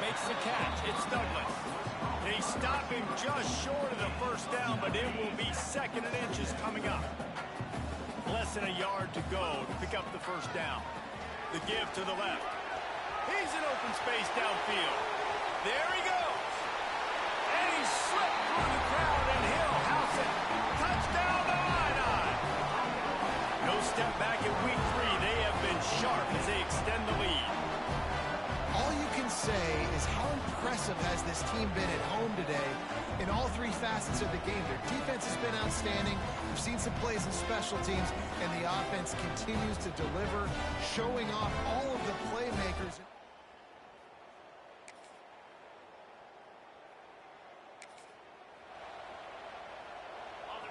Makes the catch, it's Douglas. They stop him just short of the first down, but it will be 2nd and inches coming up. Less than a yard to go to pick up the first down. The give to the left. He's in open space downfield. There he goes. And he slipped through the crowd, and he'll house it. Touchdown to Illini. No step back in week 3. They have been sharp as they extend the lead. All you can say is how impressive has this team been at home today in all 3 facets of the game. Their defense has been outstanding. We've seen some plays in special teams, and the offense continues to deliver, showing off all of the playmakers.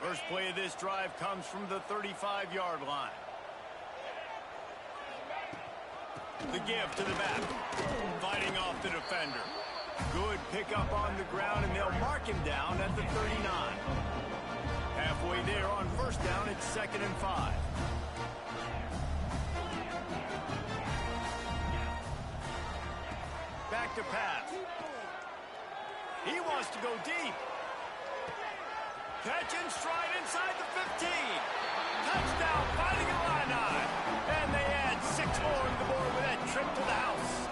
First play of this drive comes from the 35-yard line. The give to the back. Fighting off the defender. Good pickup on the ground, and they'll mark him down at the 39. Halfway there on first down, it's 2nd and 5. Back to pass. He wants to go deep. Catch and stride inside the 15. Touchdown, Fighting Illini. And they add 6 more to the board with that trip to the house.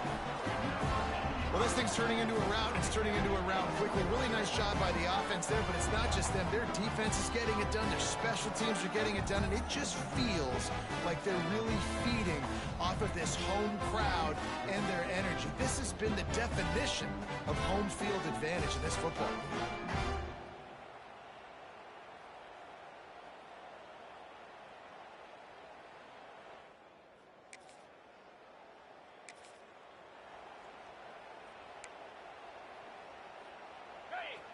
Well, this thing's turning into a rout. It's turning into a rout quickly. Really nice job by the offense there, but it's not just them. Their defense is getting it done. Their special teams are getting it done, and it just feels like they're really feeding off of this home crowd and their energy. This has been the definition of home field advantage in this football game.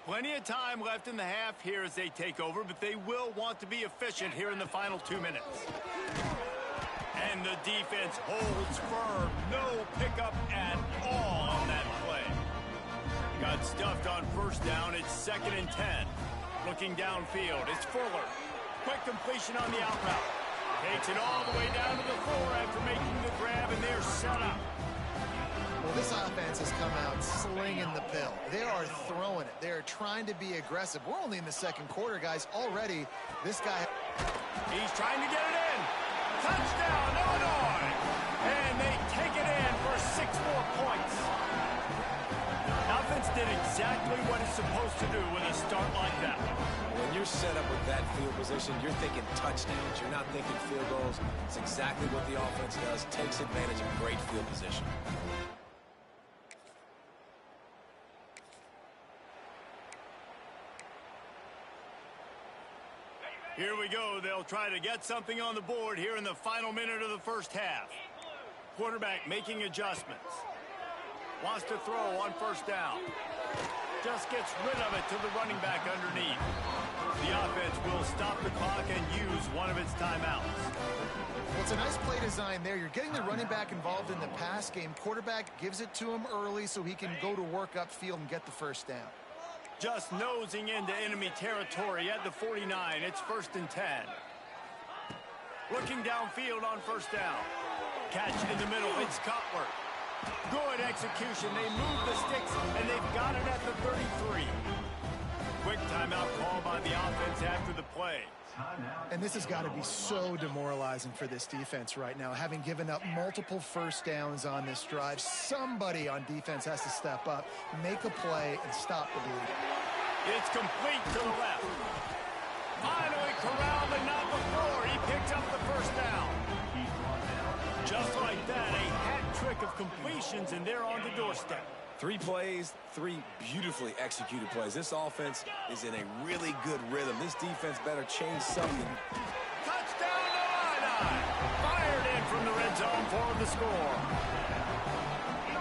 Plenty of time left in the half here as they take over, but they will want to be efficient here in the final 2 minutes. And the defense holds firm. No pickup at all on that play. Got stuffed on first down. It's 2nd and 10. Looking downfield, it's Fuller. Quick completion on the out route. Takes it all the way down to the 4 after making the grab, and they're set up. Well, this offense has come out slinging the pill. They are throwing it. They are trying to be aggressive. We're only in the second quarter, guys. Already, this guy... He's trying to get it in. Touchdown, Illinois! And they take it in for 6 more points. Offense did exactly what it's supposed to do with a start like that. When you're set up with that field position, you're thinking touchdowns. You're not thinking field goals. It's exactly what the offense does. Takes advantage of great field position. Here we go. They'll try to get something on the board here in the final minute of the first half. Quarterback making adjustments. Wants to throw on first down. Just gets rid of it to the running back underneath. The offense will stop the clock and use one of its timeouts. Well, it's a nice play design there. You're getting the running back involved in the pass game. Quarterback gives it to him early so he can go to work upfield and get the first down. Just nosing into enemy territory at the 49. It's 1st and 10. Looking downfield on first down. Catch in the middle. It's Cutler. Good execution. They move the sticks, and they've got it at the 33. Quick timeout call by the offense after the play. And this has got to be so demoralizing for this defense right now, having given up multiple first downs on this drive. Somebody on defense has to step up, make a play, and stop the bleeding. It's complete to the left. Finally corralled, but not before. He picks up the first down. Just like that, a hat trick of completions, and they're on the doorstep. 3 plays, 3 beautifully executed plays. This offense is in a really good rhythm. This defense better change something. Touchdown to Illini. Fired in from the red zone for the score.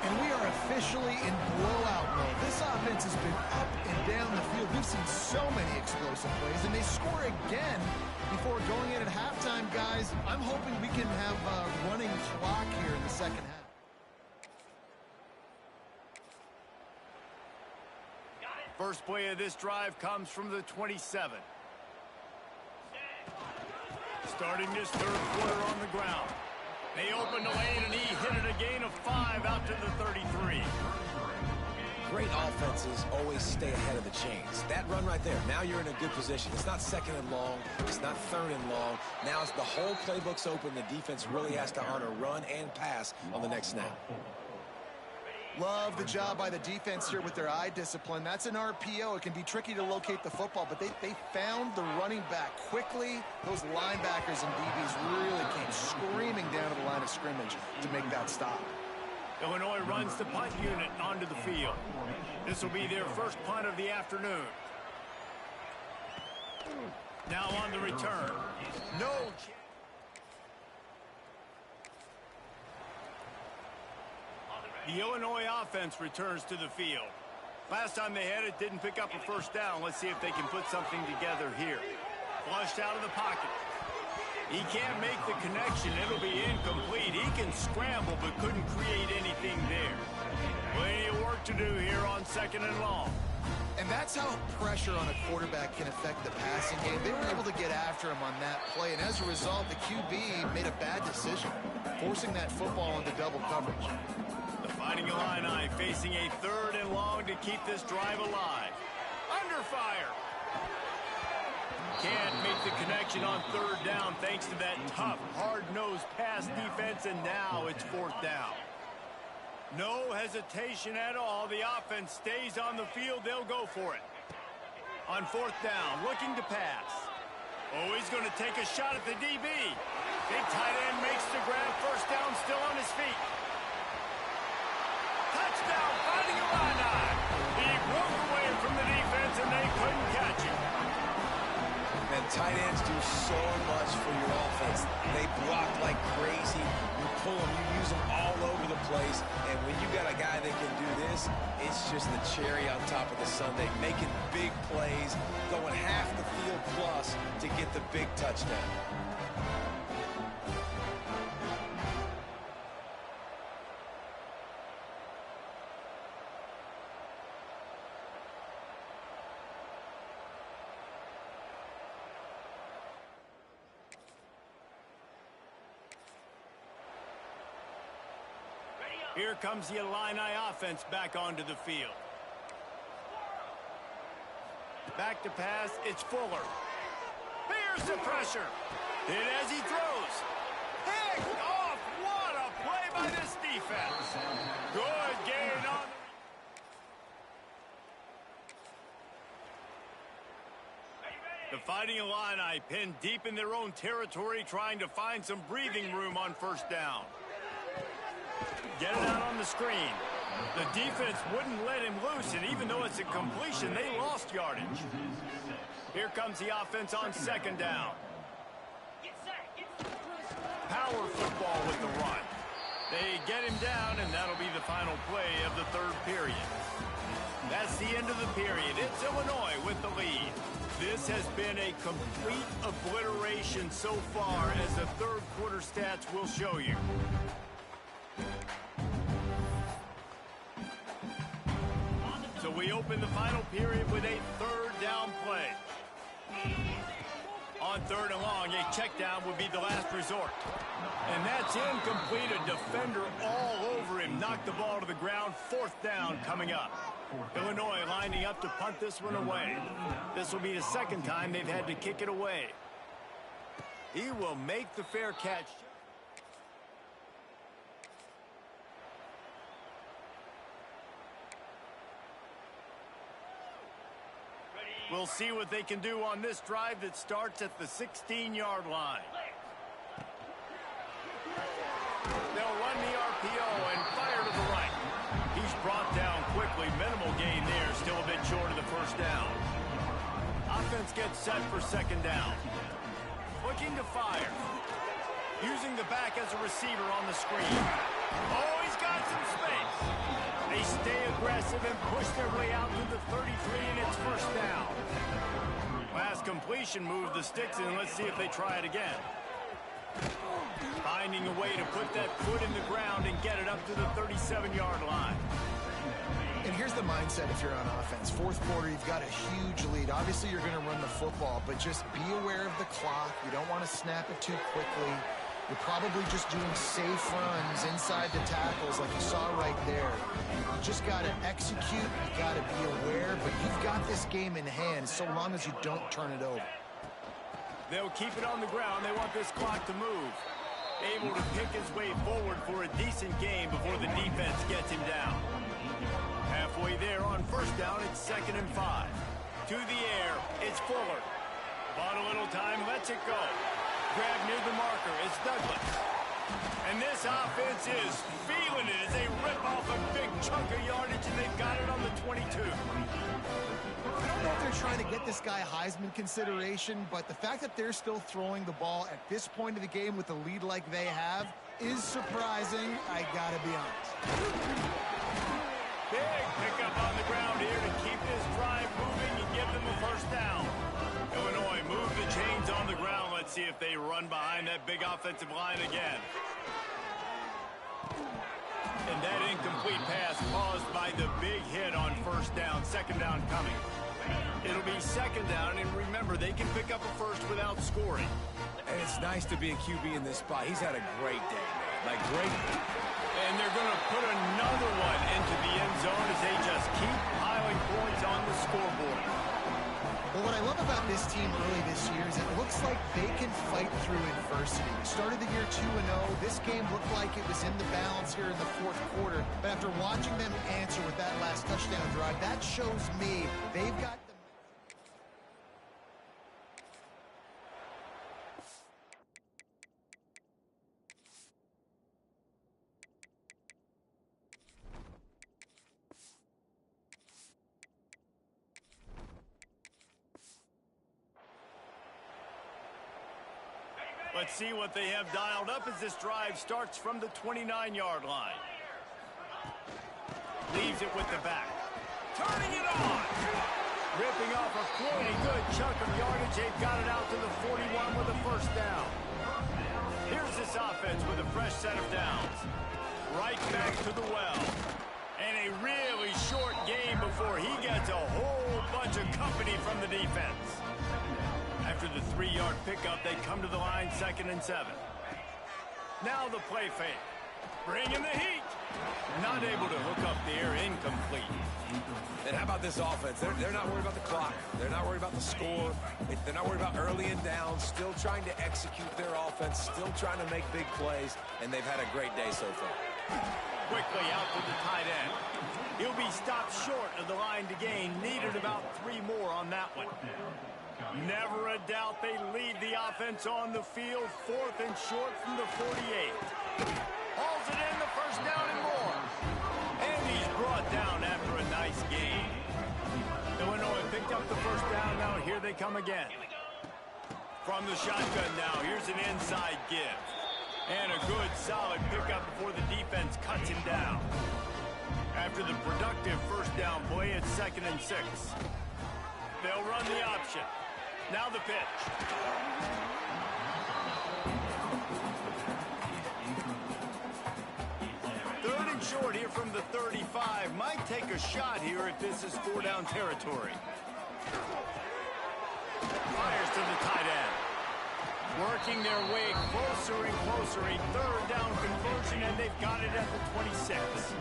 And we are officially in blowout mode. This offense has been up and down the field. We've seen so many explosive plays, and they score again before going in at halftime, guys. I'm hoping we can have a running clock here in the second half. First play of this drive comes from the 27. Starting this third quarter on the ground. They open the lane, and he hit it a gain of 5 out to the 33. Great offenses always stay ahead of the chains. That run right there, now you're in a good position. It's not second and long. It's not third and long. Now it's the whole playbook's open. The defense really has to honor run and pass on the next snap. Love the job by the defense here with their eye discipline. That's an RPO. It can be tricky to locate the football, but they found the running back quickly. Those linebackers and DBs really came screaming down to the line of scrimmage to make that stop. Illinois runs the punt unit onto the field. This will be their first punt of the afternoon. Now on the return. No chance. The Illinois offense returns to the field. Last time they had it, didn't pick up a first down. Let's see if they can put something together here. Flushed out of the pocket. He can't make the connection. It'll be incomplete. He can scramble, but couldn't create anything there. Plenty of work to do here on second and long. And that's how pressure on a quarterback can affect the passing game. They were able to get after him on that play, and as a result, the QB made a bad decision, forcing that football into double coverage. The Fighting Illini facing a third and long to keep this drive alive. Under fire. Can't make the connection on third down thanks to that tough, hard-nosed pass defense, and now it's fourth down. No hesitation at all. The offense stays on the field. They'll go for it. On fourth down, looking to pass. Oh, he's going to take a shot at the DB. Big tight end makes the grab. First down, still on his feet. Touchdown, Fighting Illini. He broke away from the defense, and they couldn't catch him. And tight ends do so much for your offense. They block like crazy. You pull them, you use them all over the place. And when you got a guy that can do this, it's just the cherry on top of the sundae. Making big plays, going half the field plus to get the big touchdown. Here comes the Illini offense back onto the field. Back to pass, it's Fuller. Here's the pressure. Hit as he throws. Picked off. What a play by this defense. Good gain on the Fighting Illini pinned deep in their own territory, trying to find some breathing room on first down. Get it out on the screen. The defense wouldn't let him loose, and even though it's a completion, they lost yardage. Here comes the offense on second down. Power football with the run. They get him down, and that'll be the final play of the third period. That's the end of the period. It's Illinois with the lead. This has been a complete obliteration so far, as the third quarter stats will show you. So we open the final period with a third down play. On third and long, a check down would be the last resort. And that's incomplete. A defender all over him. Knocked the ball to the ground. Fourth down coming up. Illinois lining up to punt this one away. This will be the second time they've had to kick it away. He will make the fair catch. We'll see what they can do on this drive that starts at the 16-yard line. They'll run the RPO and fire to the right. He's brought down relatively minimal gain there, still a bit short of the first down. Offense gets set for second down. Looking to fire. Using the back as a receiver on the screen. Oh, he's got some space. They stay aggressive and push their way out to the 33, and it's first down. Last completion moved the sticks in. Let's see if they try it again. Finding a way to put that foot in the ground and get it up to the 37-yard line. And here's the mindset if you're on offense. Fourth quarter, you've got a huge lead. Obviously, you're going to run the football, but just be aware of the clock. You don't want to snap it too quickly. You're probably just doing safe runs inside the tackles like you saw right there. You just got to execute. You got to be aware, but you've got this game in hand so long as you don't turn it over. They'll keep it on the ground. They want this clock to move. Able to pick his way forward for a decent game before the defense gets him down. Halfway there on first down, it's 2nd and 5. To the air, it's Fuller. Bought a little time, lets it go. Grab near the marker, it's Douglas. And this offense is feeling it as they rip off a big chunk of yardage, and they've got it on the 22. I don't know if they're trying to get this guy Heisman consideration, but the fact that they're still throwing the ball at this point of the game with a lead like they have is surprising, I gotta be honest. Big pickup on the ground here to keep this drive moving and give them a first down. Illinois move the chains on the ground. Let's see if they run behind that big offensive line again. And that incomplete pass caused by the big hit on first down. Second down coming. It'll be second down, and remember, they can pick up a first without scoring. And it's nice to be a QB in this spot. He's had a great day, man. Like, great. And they're going to put another one into the end zone as they just keep piling points on the scoreboard. Well, what I love about this team early this year is it looks like they can fight through adversity. Started the year 2-0. This game looked like it was in the balance here in the fourth quarter. But after watching them answer with that last touchdown drive, that shows me they've got the... Let's see what they have dialed up as this drive starts from the 29-yard line. Leaves it with the back. Turning it on! Ripping off a pretty good chunk of yardage. They've got it out to the 41 with a first down. Here's this offense with a fresh set of downs. Right back to the well. And a really short game before he gets a whole bunch of company from the defense. After the 3-yard pickup, they come to the line, 2nd and 7. Now the play fake. Bringing the heat. Not able to hook up there, incomplete. And how about this offense? They're not worried about the clock. They're not worried about the score. They're not worried about early and down. Still trying to execute their offense. Still trying to make big plays. And they've had a great day so far. Quickly out to the tight end. He'll be stopped short of the line to gain. Needed about 3 more on that one. Never a doubt they lead the offense on the field. 4th and short from the 48. Hauls it in, the first down and more. And he's brought down after a nice gain. Illinois picked up the first down. Now here they come again. From the shotgun now, here's an inside give. And a good, solid pickup before the defense cuts him down. After the productive first down play, it's 2nd and 6. They'll run the option. Now the pitch. Third and short here from the 35. Might take a shot here if this is 4-down territory. Fires to the tight end. Working their way closer and closer. A 3rd down conversion, and they've got it at the 26.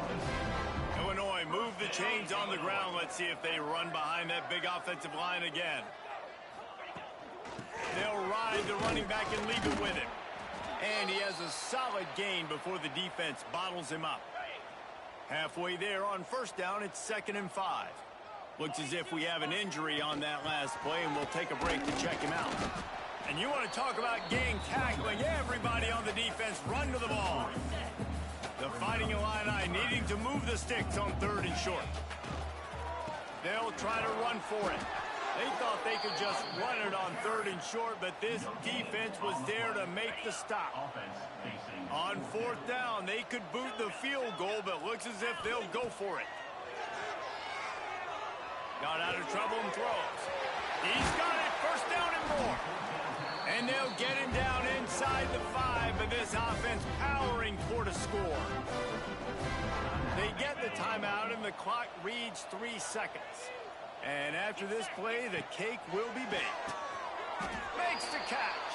Illinois move the chains on the ground. Let's see if they run behind that big offensive line again. They'll ride the running back and leave it with him. And he has a solid gain before the defense bottles him up. Halfway there on first down, it's 2nd and 5. Looks as if we have an injury on that last play, and we'll take a break to check him out. And you want to talk about gang tackling. Everybody on the defense run to the ball. The Fighting Illini needing to move the sticks on 3rd and short. They'll try to run for it. They thought they could just run it on 3rd and short, but this defense was there to make the stop. On 4th down, they could boot the field goal, but looks as if they'll go for it. Got out of trouble and throws. He's got it. 1st down and more. And they'll get him down inside the 5, but this offense powering toward a score. They get the timeout, and the clock reads 3 seconds. And after this play, the cake will be baked. Makes the catch.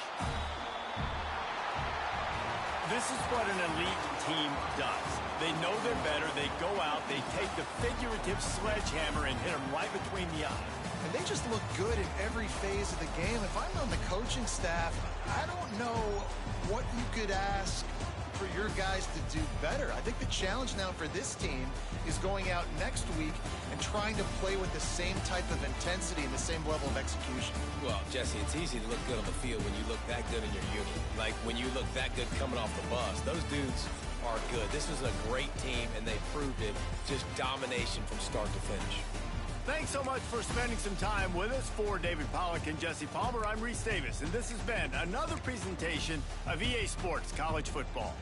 This is what an elite team does. They know they're better. They go out. They take the figurative sledgehammer and hit them right between the eyes. And they just look good in every phase of the game. If I'm on the coaching staff, I don't know what you could ask for your guys to do better. I think the challenge now for this team is going out next week and trying to play with the same type of intensity and the same level of execution. Well, Jesse, it's easy to look good on the field when you look that good in your unit. Like when you look that good coming off the bus. Those dudes are good. This was a great team, and they proved it. Just domination from start to finish. Thanks so much for spending some time with us. For David Pollack and Jesse Palmer, I'm Reese Davis, and this has been another presentation of EA Sports College Football.